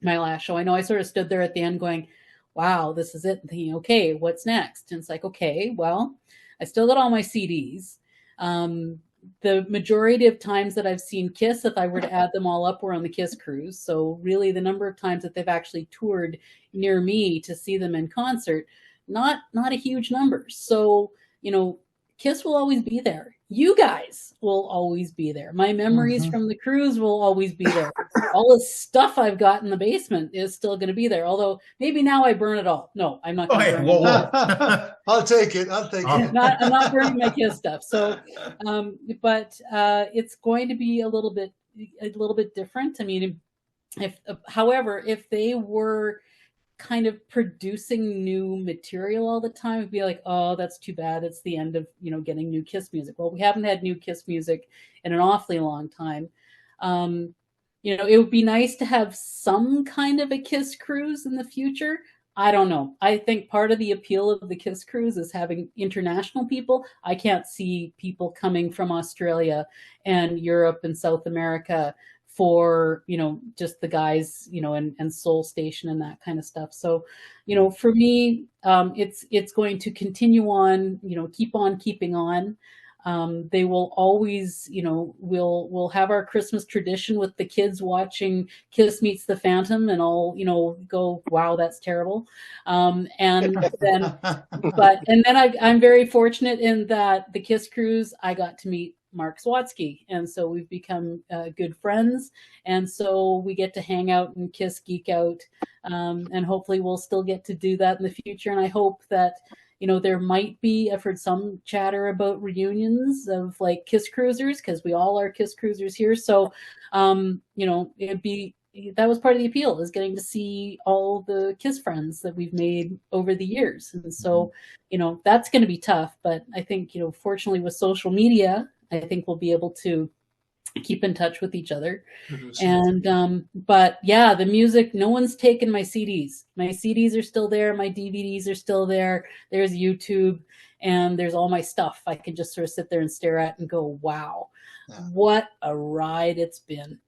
my last show. I know I sort of stood there at the end going, wow, this is it. And thinking, okay, what's next? And it's like, okay, well, I still got all my CDs. The majority of times that I've seen Kiss, if I were to add them all up, were on the Kiss cruise. So really the number of times that they've actually toured near me to see them in concert, not a huge number. So, Kiss will always be there. You guys will always be there. My memories from the cruise will always be there. All the stuff I've got in the basement is still going to be there. Although maybe now I burn it all. No, I'm not going to burn it all. I'll take it. I'm not burning my Kiss stuff. So, but it's going to be a little bit different. However, if they were kind of producing new material all the time, it'd be like, oh, that's too bad. It's the end of, getting new Kiss music. Well, we haven't had new Kiss music in an awfully long time. It would be nice to have some kind of a Kiss cruise in the future. I don't know. I think part of the appeal of the Kiss cruise is having international people. I can't see people coming from Australia and Europe and South America for, just the guys, and Soul Station and that kind of stuff. So, for me, it's going to continue on, keep on keeping on. They will always, we'll have our Christmas tradition with the kids watching Kiss Meets the Phantom, and all, go, wow, that's terrible. And then I'm very fortunate in that the Kiss cruise, I got to meet Mark Swatsky, and so we've become good friends, and so we get to hang out and Kiss geek out, and hopefully we'll still get to do that in the future. And I hope that there might be, I've heard some chatter about reunions of like Kiss cruisers, because we all are Kiss cruisers here. So it'd be, that was part of the appeal, is getting to see all the Kiss friends that we've made over the years. And so that's going to be tough, but I think fortunately with social media, I think we'll be able to keep in touch with each other. And but yeah, the music, no one's taken my CDs. My CDs are still there, my DVDs are still there. There's YouTube, and there's all my stuff. I can just sort of sit there and stare at and go, wow, what a ride it's been.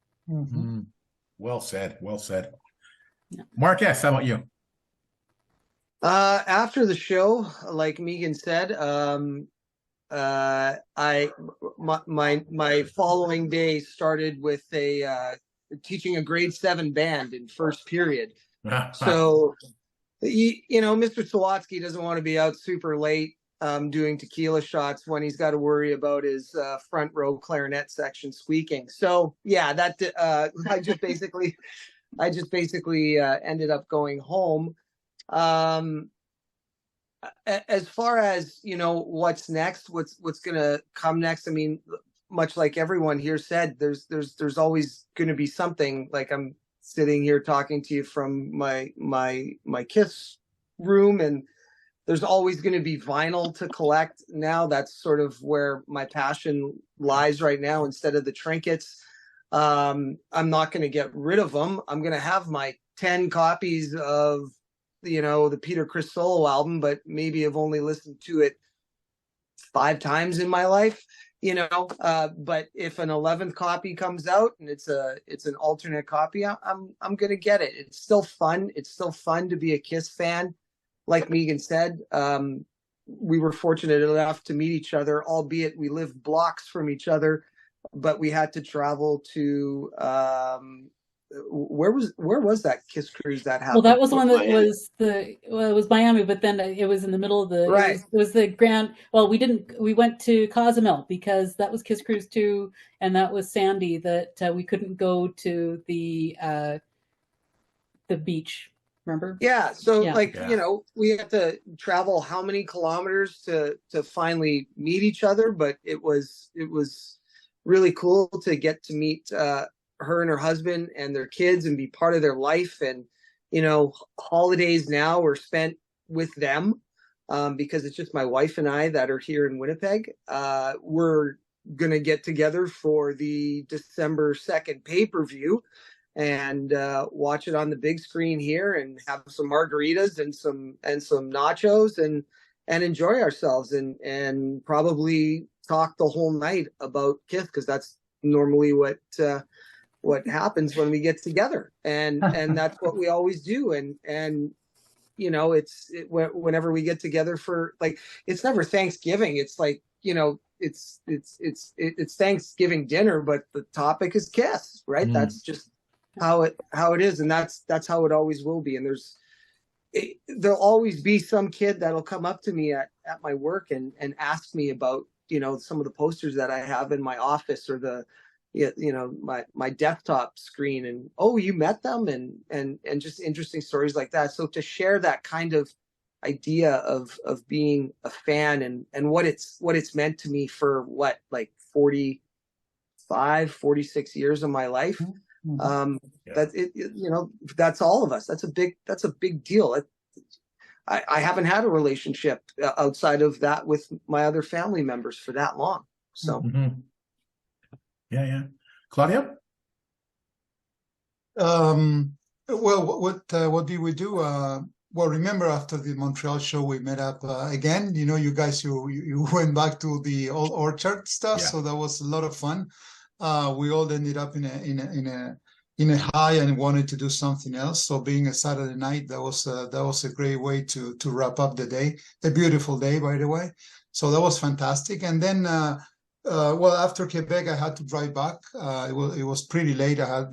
Well said. Yeah. Mark S., how about you? After the show, like Megan said, my following day started with teaching a grade 7 band in first period. So, Mr. Sawatsky doesn't want to be out super late doing tequila shots when he's got to worry about his front row clarinet section squeaking. So yeah, that I just basically ended up going home. As far as what's next, what's gonna come next, much like everyone here said, there's always gonna be something. Like, I'm sitting here talking to you from my Kiss room, and there's always going to be vinyl to collect now. That's sort of where my passion lies right now, instead of the trinkets. I'm not going to get rid of them. I'm going to have my 10 copies of the Peter Criss solo album, but maybe I've only listened to it 5 times in my life, but if an 11th copy comes out and it's an alternate copy, I'm going to get it. It's still fun. It's still fun to be a Kiss fan. Like Megan said, we were fortunate enough to meet each other, albeit we lived blocks from each other, but we had to travel to where was that Kiss cruise that happened? Well, that was the one that Miami. was it was Miami, but then it was in the middle of the Right. it was the grand. Well, we went to Cozumel because that was Kiss Cruise 2, and that was Sandy that we couldn't go to the beach. Remember? Yeah. So Yeah. like, Yeah. you know, we had to travel how many kilometers to finally meet each other, but it was really cool to get to meet her and her husband and their kids and be part of their life. And, you know, holidays now are spent with them because it's just my wife and I that are here in Winnipeg. We're going to get together for the December 2nd pay-per-view and watch it on the big screen here and have some margaritas and some nachos and enjoy ourselves and probably talk the whole night about Kiss, because that's normally what happens when we get together, and that's what we always do. And you know, whenever we get together for, like, it's never Thanksgiving. It's like, you know, it's Thanksgiving dinner, but the topic is Kiss, right? That's just how it is, and that's how it always will be. And there'll always be some kid that'll come up to me at my work and ask me about, you know, some of the posters that I have in my office, or you know, my desktop screen, and, oh, you met them, and just interesting stories like that. So to share that kind of idea of being a fan and what it's meant to me for like 46 years of my life. That it, you know, that's all of us. That's a big deal. I haven't had a relationship outside of that with my other family members for that long. So Yeah. Claudia? Well, what did we do? Well, remember, after the Montreal show, we met up again. You know, you guys, you went back to the old Orchard stuff, Yeah. so that was a lot of fun. We all ended up in a high and wanted to do something else. So being a Saturday night, that was a great way to wrap up the day. A beautiful day, by the way. So that was fantastic. And then, well, after Quebec, I had to drive back. It was pretty late. I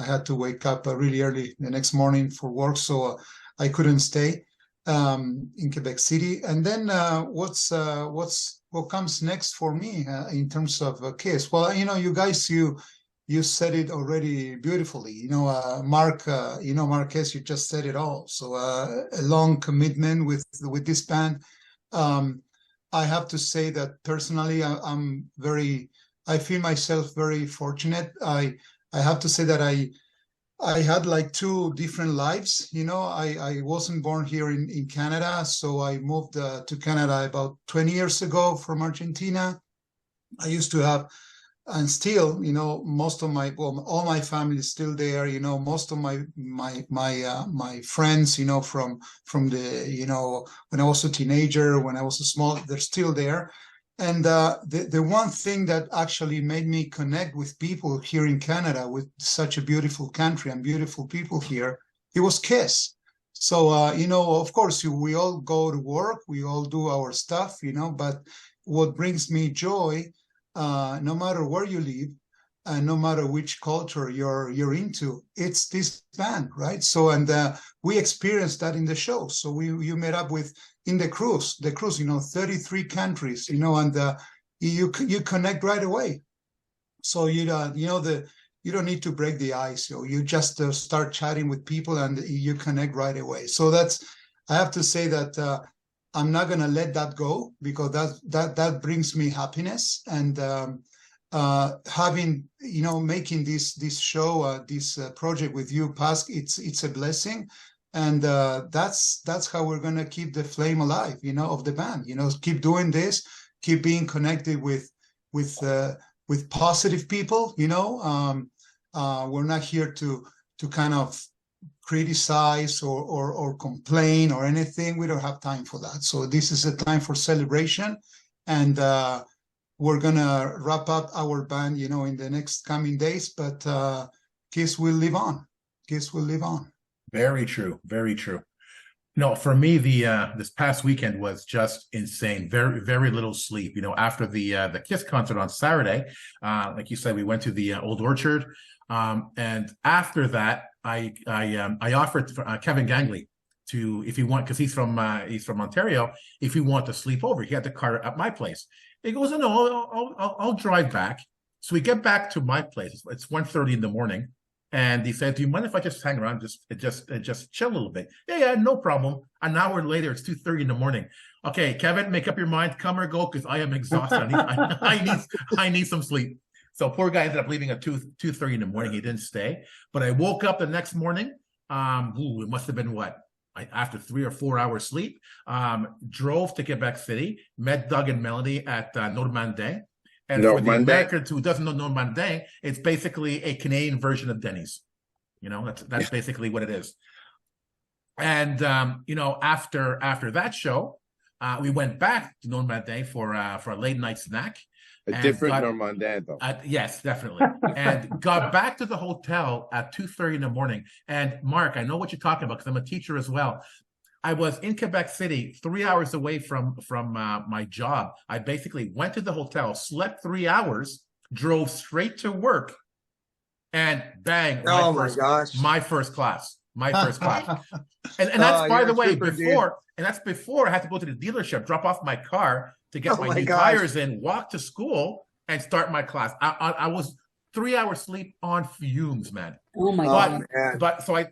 had to wake up really early the next morning for work, so I couldn't stay in Quebec City. And then what comes next for me in terms of Kiss? Well, you know, you guys, you said it already beautifully. You know, Mark, Marquez, you just said it all. So a long commitment with this band. I have to say that personally, I feel myself very fortunate. I have to say that I had like two different lives. You know, I wasn't born here in Canada, so I moved to Canada about 20 years ago from Argentina. I used to have, and still, you know, all my family is still there. You know, most of my friends, you know, from the, you know, when I was a teenager, when I was small, they're still there. And the one thing that actually made me connect with people here in Canada, with such a beautiful country and beautiful people here, it was Kiss. So, you know, of course, we all go to work, we all do our stuff, you know, but what brings me joy, no matter where you live, and no matter which culture you're into, it's this band, right? So, and we experienced that in the show. So you met up with, in the cruise, you know, 33 countries, you know, and you connect right away. So you know, you don't need to break the ice. You just start chatting with people and you connect right away. So I have to say that I'm not gonna let that go, because that brings me happiness. And having, you know, making this show, this project with you, Pask, it's a blessing. And that's how we're gonna keep the flame alive, you know, of the band. You know, keep doing this, keep being connected with positive people. You know, we're not here to kind of criticize or complain or anything. We don't have time for that. So this is a time for celebration, and we're gonna wrap up our band, you know, in the next coming days. But Kiss will live on. Kiss will live on. Very true. Very true. No, for me, the this past weekend was just insane. Very little sleep. After the Kiss concert on Saturday, like you said, we went to the Old Orchard, and after that, I offered Kevin Gangley to, if he want, because he's from Ontario, if he want to sleep over. He had the car at my place. He goes, no, I'll drive back. So we get back to my place. It's 1:30 in the morning. And he said, "Do you mind if I just hang around, just chill a little bit?" Yeah, no problem. An hour later, it's 2:30 in the morning. Okay, Kevin, make up your mind, come or go, because I am exhausted. I need some sleep. So poor guy ended up leaving at 2:30 in the morning. He didn't stay, but I woke up the next morning. It must have been after 3 or 4 hours sleep. Drove to Quebec City, met Doug and Melody at Normandin. And for the Americans who doesn't know Normandin, it's basically a Canadian version of Denny's. That's basically what it is. And after that show, we went back to Normandin for a late night snack. A different Normandin, though. Yes, definitely. And got back to the hotel at 2:30 in the morning. And Mark, I know what you're talking about because I'm a teacher as well. I was in Quebec City, 3 hours away from my job. I basically went to the hotel, slept 3 hours, drove straight to work, and bang! My first class. And that's, by the way, before I had to go to the dealership, drop off my car to get my new tires in, walk to school, and start my class. I was 3 hours sleep on fumes, man. Oh my God! But so I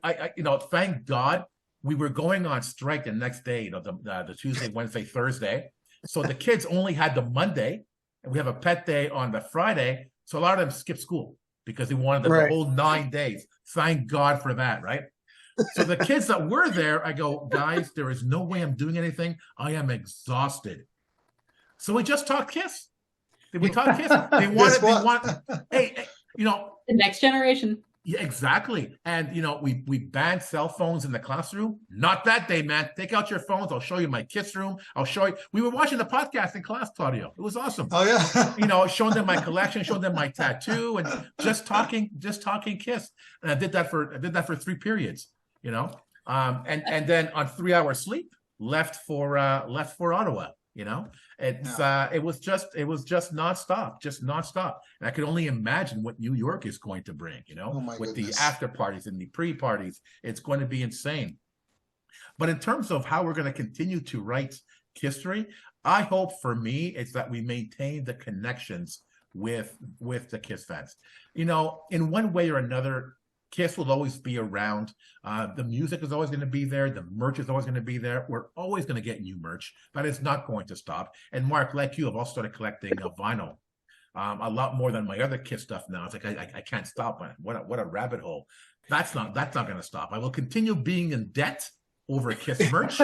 thank God. We were going on strike the next day, the Tuesday, Wednesday, Thursday. So the kids only had the Monday, and we have a pet day on the Friday. So a lot of them skipped school because they wanted the whole 9 days. Thank God for that, right? So the kids that were there, I go, guys, there is no way I'm doing anything. I am exhausted. So we just talked Kiss. Did we talk Kiss? They want, hey, the next generation. Yeah, exactly. And we banned cell phones in the classroom. Not that day, man. Take out your phones. I'll show you my Kiss room. I'll show you. We were watching the podcast in class, Claudio. It was awesome. Oh yeah. Showing them my collection, showing them my tattoo, and just talking Kiss. And I did that for 3 periods. And then on 3 hours sleep, left for Ottawa. It was just nonstop. And I could only imagine what New York is going to bring, with the after parties and the pre-parties. It's going to be insane. But in terms of how we're going to continue to write history, I hope for me it's that we maintain the connections with the Kiss fans. In one way or another, Kiss will always be around. The music is always going to be there. The merch is always going to be there. We're always going to get new merch. That is not going to stop. And Mark, like you, I've also started collecting vinyl. A lot more than my other Kiss stuff now. It's like I can't stop. What a rabbit hole. That's not going to stop. I will continue being in debt over Kiss merch,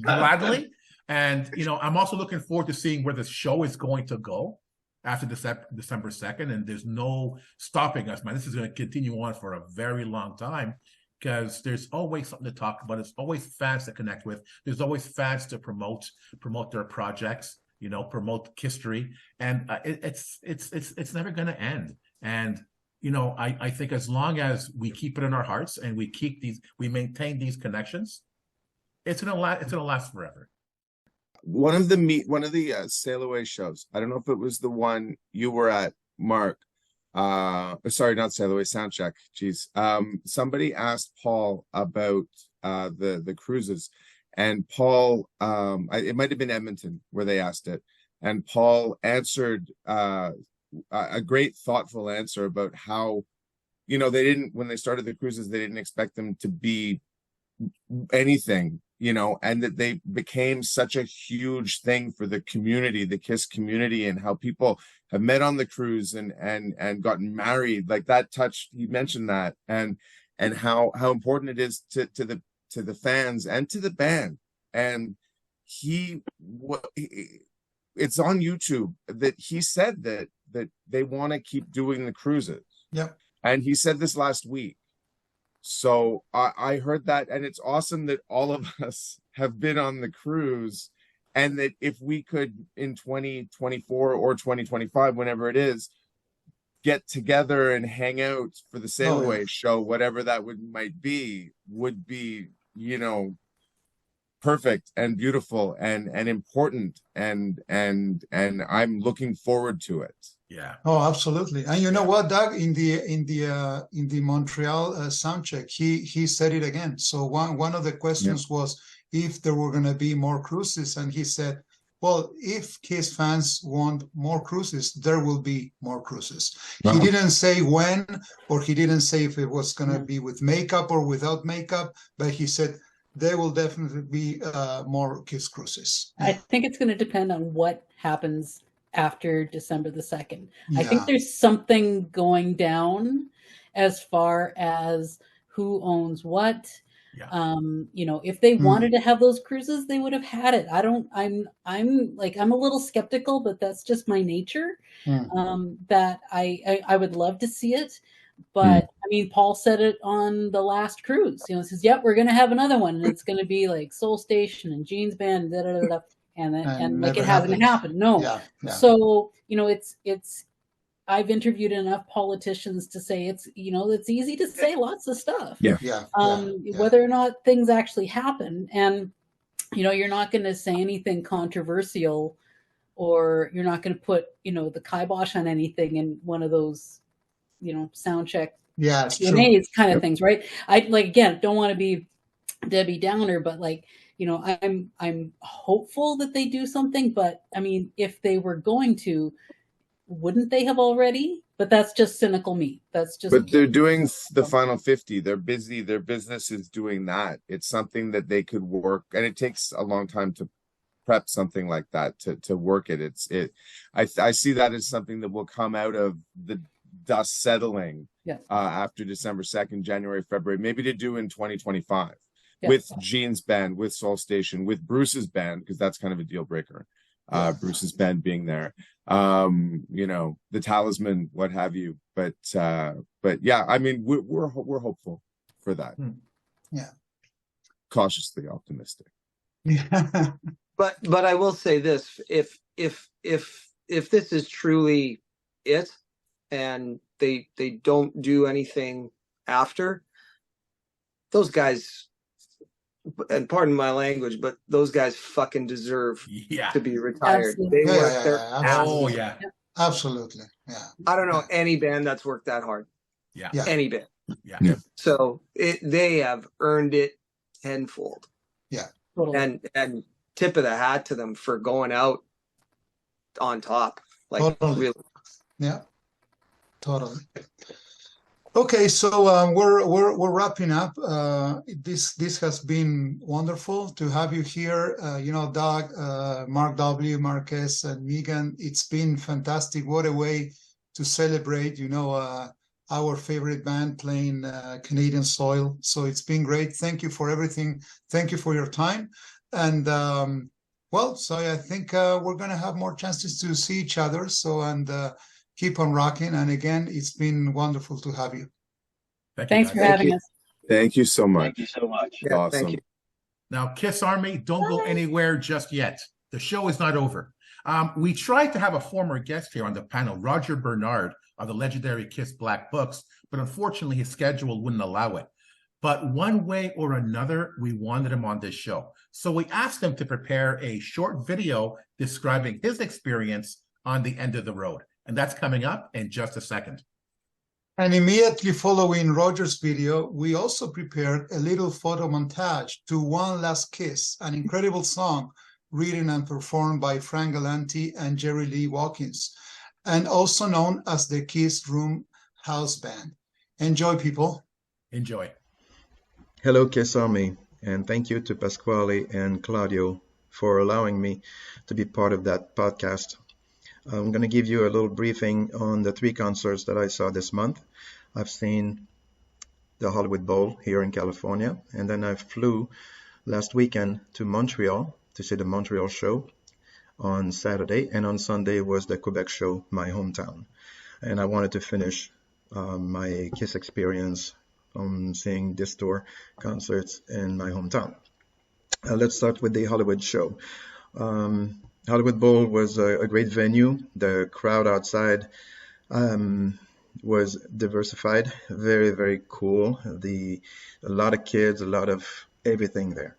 gladly. And I'm also looking forward to seeing where this show is going to go after December 2nd, and there's no stopping us, man. This is going to continue on for a very long time because there's always something to talk about. There's always fans to connect with. There's always fans to promote their projects, promote history, and it's never going to end. And I think as long as we keep it in our hearts and we maintain these connections, it's gonna last forever. One of the Sail Away shows, I don't know if it was the one you were at, Mark. Sorry, not Sail Away, Soundcheck. Jeez. Somebody asked Paul about the cruises, and Paul, it might have been Edmonton where they asked it, and Paul answered a great, thoughtful answer about how, when they started the cruises, they didn't expect them to be anything, and that they became such a huge thing for the community, the Kiss community, and how people have met on the cruise and gotten married. Like that touched, he mentioned that, and how important it is to the fans and to the band. And it's on YouTube that he said that they want to keep doing the cruises. Yep. And he said this last week. So I heard that, and it's awesome that all of us have been on the cruise, and that if we could in 2024 or 2025, whenever it is, get together and hang out for the Sail Away show, whatever that might be, would be, perfect and beautiful and important, and I'm looking forward to it. Yeah. Oh, absolutely. And you know Yeah. what, Doug? In the Montreal sound check, he said it again. So one of the questions was if there were going to be more cruises, and he said, "Well, if Kiss fans want more cruises, there will be more cruises." He Wow. didn't say when, or he didn't say if it was going to be with makeup or without makeup, but he said there will definitely be more Kiss cruises. I think it's going to depend on what happens after December the 2nd. I Yeah. think there's something going down as far as who owns what. Yeah. You know, if they wanted to have those cruises, they would have had it. I'm a little skeptical, but that's just my nature. That I would love to see it. But I mean, Paul said it on the last cruise. You know, he says, "Yep, we're going to have another one, and it's going to be like Soul Station and Jeans Band, da da da da." And like it hasn't happened. No. Yeah. So, you know, it's I've interviewed enough politicians to say it's easy to say lots of stuff. Whether or not things actually happen, and you know, you're not going to say anything controversial, or you're not going to put, you know, the kibosh on anything in one of those, you know, sound check Q&As kind of things, right? I again don't want to be Debbie Downer, but like, you know, I'm hopeful that they do something. But I mean, if they were going to, wouldn't they have already? But that's just cynical me. That's just. But they're doing the final 50. They're busy. Their business is doing that. It's something that they could work, and it takes a long time to prep something like that to work it. I see that as something that will come out of the dust settling after December 2nd, January, February, maybe to do in 2025 with Gene's band, with Soul Station, with Bruce's band, because that's kind of a deal breaker. Bruce's band being there, you know, the Talisman, what have you. But yeah, I mean, we're hopeful for that. Yeah, cautiously optimistic. Yeah. But I will say this: if this is truly it, and they don't do anything after, those guys, and pardon my language, but those guys fucking deserve to be retired. Absolutely. They work their asses. Oh yeah. Absolutely. Yeah. I don't know any band that's worked that hard. Yeah. Any band. Yeah. So they have earned it tenfold. Yeah. Totally. And tip of the hat to them for going out on top. Like Totally. really. Yeah. Totally. Okay, so we're wrapping up. This has been wonderful to have you here. You know, Doug, Mark W, Marquez, and Megan. It's been fantastic. What a way to celebrate, you know, our favorite band playing Canadian soil. So it's been great. Thank you for everything. Thank you for your time. And well, so I think we're going to have more chances to see each other. So keep on rocking. And again, it's been wonderful to have you. Thanks for having us. Thank you so much. Thank you so much. Yeah, Awesome. thank you. Now, Kiss Army, don't go anywhere just yet. The show is not over. We tried to have a former guest here on the panel, Roger Bernard of the legendary Kiss Black Books, but unfortunately his schedule wouldn't allow it. But one way or another, we wanted him on this show. So we asked him to prepare a short video describing his experience on the end of the road. And that's coming up in just a second. And immediately following Roger's video, we also prepared a little photo montage to One Last Kiss, an incredible song written and performed by Fran Galanti and Jerry Lee Watkins, and also known as the Kiss Room House Band. Enjoy, people. Enjoy. Hello, Kiss Army, and thank you to Pasquale and Claudio for allowing me to be part of that podcast. I'm going to give you a little briefing on the 3 concerts that I saw this month. I've seen the Hollywood Bowl here in California, and then I flew last weekend to Montreal to see the Montreal show on Saturday, and on Sunday was the Quebec show, my hometown. And I wanted to finish my Kiss experience on seeing this tour concerts in my hometown. Let's start with the Hollywood show. Hollywood Bowl was a great venue. The crowd outside was diversified, very, very cool. A lot of kids, a lot of everything there.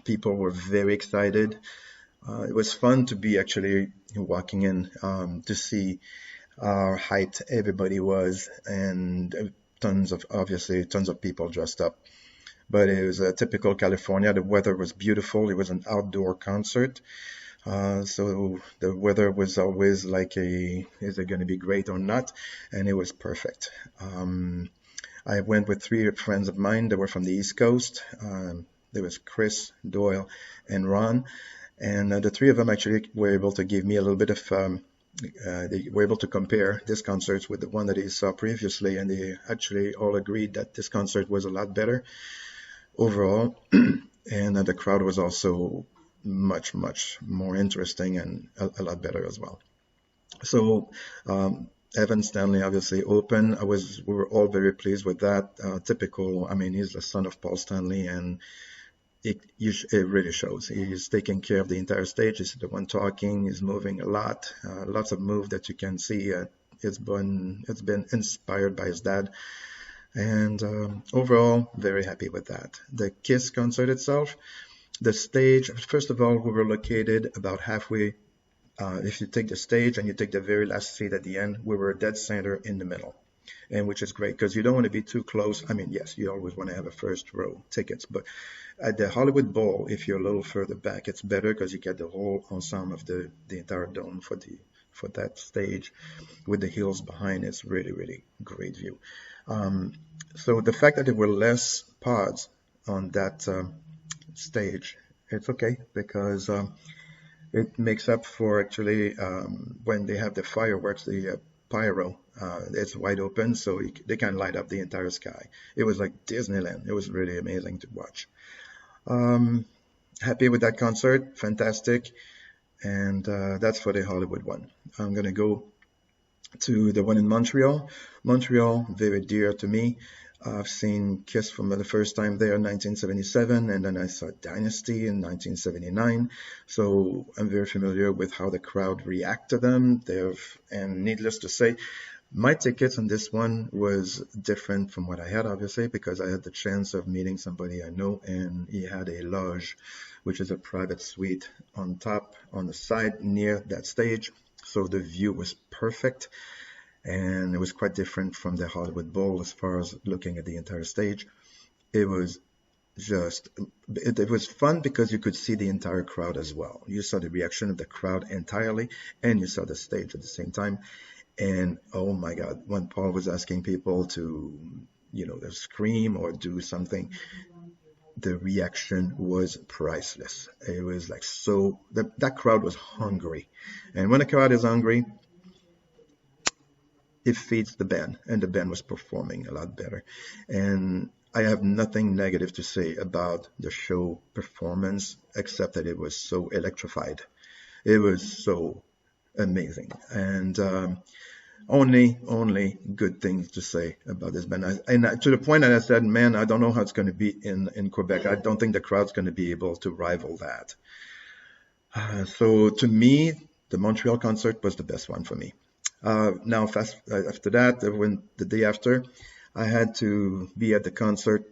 People were very excited. It was fun to be actually walking in to see how hyped everybody was, and tons of people dressed up. But it was a typical California. The weather was beautiful. It was an outdoor concert. So the weather was always like is it going to be great or not? And it was perfect. I went with three friends of mine that were from the East Coast. There was Chris, Doyle, and Ron. And the three of them actually were able to give me a little bit of, they were able to compare this concert with the one that they saw previously. And they actually all agreed that this concert was a lot better overall. And the crowd was also much, much more interesting and a lot better as well. So Evan Stanley obviously opened. We were all very pleased with that. Typical, I mean, he's the son of Paul Stanley, and it really shows. He's taking care of the entire stage. He's the one talking. He's moving a lot. Lots of move that you can see. It's been inspired by his dad. And overall, very happy with that. The Kiss concert itself, the stage, first of all, we were located about halfway. If you take the stage and you take the very last seat at the end, we were dead center in the middle, and which is great because you don't want to be too close. I mean, yes, you always want to have a first row tickets, but at the Hollywood Bowl, if you're a little further back, it's better because you get the whole ensemble of the entire dome for that stage with the hills behind. It's really, really great view. So the fact that there were less pods on that stage, it's okay because it makes up for actually when they have the fireworks, the pyro, it's wide open, so they can light up the entire sky. It was like Disneyland. It was really amazing to watch. Happy with that concert, fantastic, and that's for the Hollywood one. I'm gonna go to the one in Montreal. Montreal, very dear to me. I've seen Kiss for the first time there in 1977, and then I saw Dynasty in 1979. So I'm very familiar with how the crowd react to them. And needless to say, my tickets on this one was different from what I had, obviously, because I had the chance of meeting somebody I know, and he had a lodge, which is a private suite on top, on the side near that stage. So the view was perfect. And it was quite different from the Hollywood Bowl as far as looking at the entire stage. It was it was fun because you could see the entire crowd as well. You saw the reaction of the crowd entirely, and you saw the stage at the same time. And oh my God, when Paul was asking people to, scream or do something, the reaction was priceless. It was like that crowd was hungry. And when a crowd is hungry, it feeds the band, and the band was performing a lot better. And I have nothing negative to say about the show performance, except that it was so electrified. It was so amazing. And only good things to say about this band. And to the point that I said, man, I don't know how it's going to be in Quebec. I don't think the crowd's going to be able to rival that. So to me, the Montreal concert was the best one for me. Now, after that, the day after, I had to be at the concert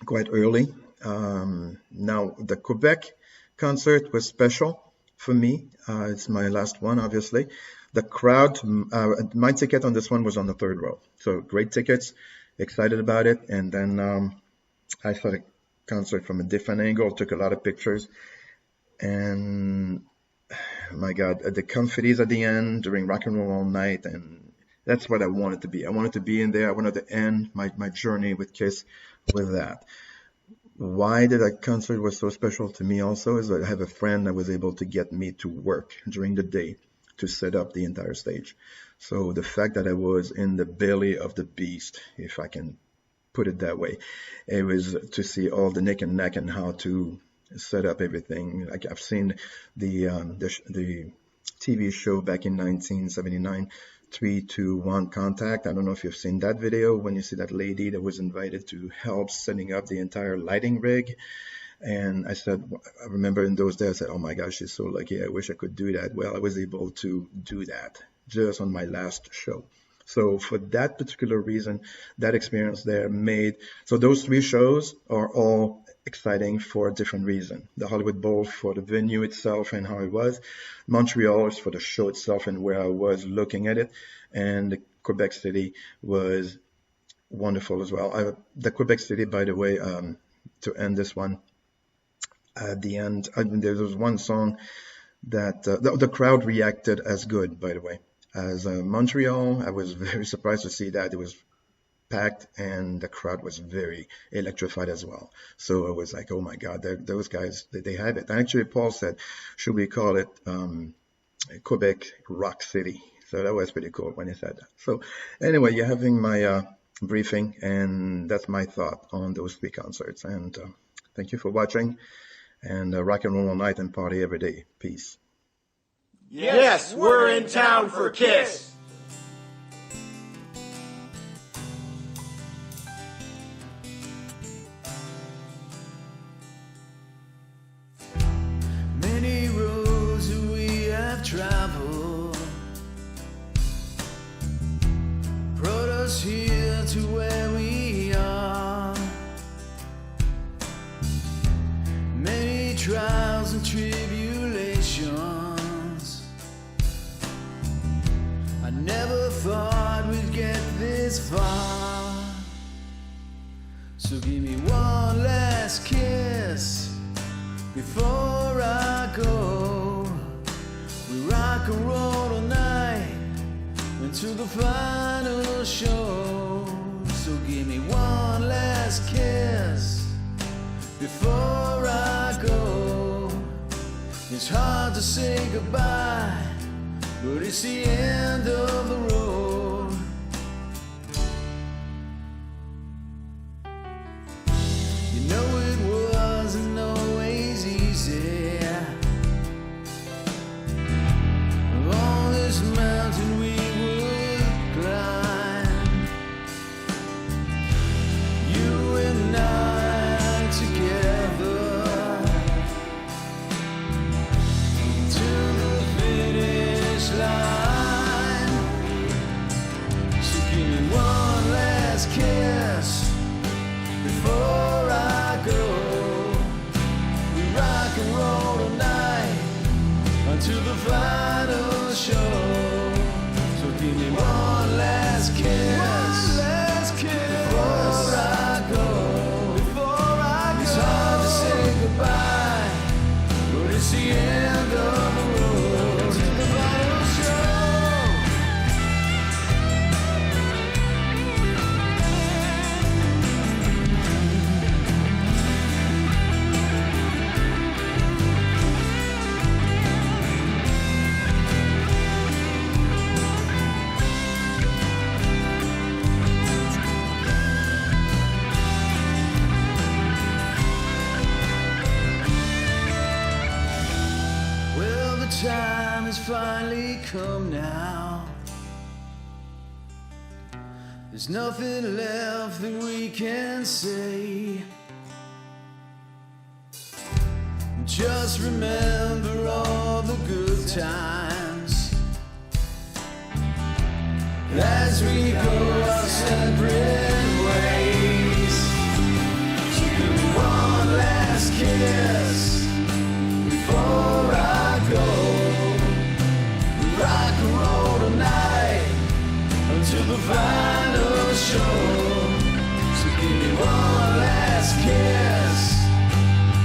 quite early. Now, the Quebec concert was special for me. It's my last one, obviously. The crowd, my ticket on this one was on the third row. So great tickets, excited about it. And then I saw the concert from a different angle, took a lot of pictures. And my God, the confettis at the end during Rock and Roll All Night, and that's what I wanted to be. I wanted to be in there. I wanted to end my journey with Kiss with that. Why that concert was so special to me also is that I have a friend that was able to get me to work during the day to set up the entire stage. So the fact that I was in the belly of the beast, if I can put it that way, it was to see all the neck and neck and how to set up everything. Like I've seen the TV show back in 1979, 3, 2, 1 Contact. I don't know if you've seen that video when you see that lady that was invited to help setting up the entire lighting rig. And I remember in those days, I said, oh my gosh, she's so lucky. I wish I could do that. Well, I was able to do that just on my last show. So for that particular reason, that experience there so those 3 shows are all exciting for a different reason. The Hollywood Bowl for the venue itself and how it was. Montreal is for the show itself and where I was looking at it. And the Quebec City was wonderful as well. The Quebec City, by the way, to end this one, at the end, there was one song that the crowd reacted as good, by the way, as Montreal. I was very surprised to see that it was packed and the crowd was very electrified as well. So it was like, oh my God, those guys, they have it. And actually, Paul said, should we call it Quebec Rock City? So that was pretty cool when he said that. So anyway, you're having my briefing, and that's my thought on those 3 concerts. And thank you for watching, and rock and roll all night and party every day. Peace. Yes, we're in town for KISS. Many roads that we have traveled brought us here to where we are. Many trials and tribulations. I never thought we'd get this far. So give me one last kiss before I go. We rock and roll all night into the final show. So give me one last kiss before I go. It's hard to say goodbye, but it's the end of the road. You know it wasn't always easy. On this mountain we would climb, you and I together, to the finish line. So give me one last kiss before I go. We rock and roll all night until the final show. So give me one last kiss, before I go. It's hard to say goodbye, but it's the end of the road to the final show. Well, the time has finally come now. There's nothing left that we can say. Just remember all the good times as we go our separate ways. So give me one last kiss before I go. We rock and roll all night until the final show. So give me one last kiss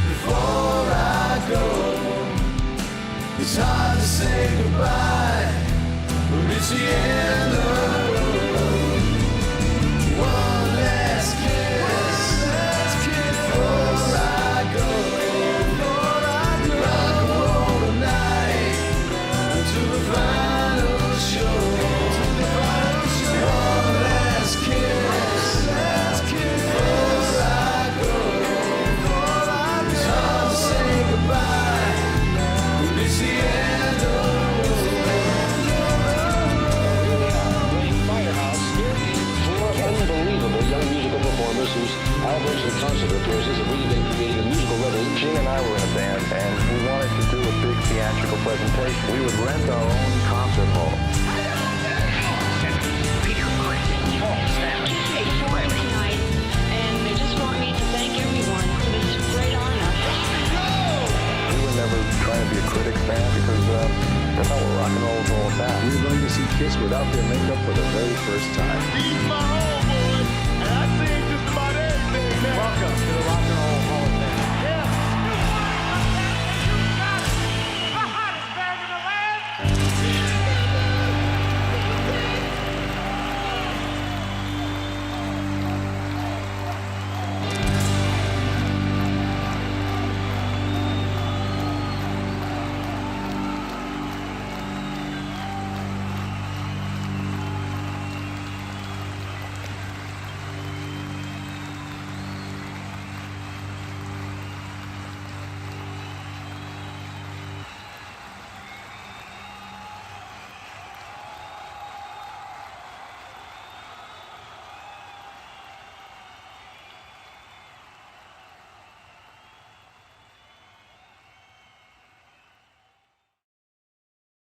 before I go. It's hard to say goodbye, but it's the end of the road. One last kiss before I go. Rock and roll all night until the final show. One last kiss before I go. It's hard to say goodbye, but it's the end of the Firehouse, four unbelievable young musical performers whose albums and concert appearances have really been creating a musical revolution. Gene and I were in a band, and we wanted to do a big theatrical presentation. We would rent our own concert hall. Peter Chris, Paul, Sam, hey, Riley. And I just want me to thank everyone for this without their makeup for the very first time. Viva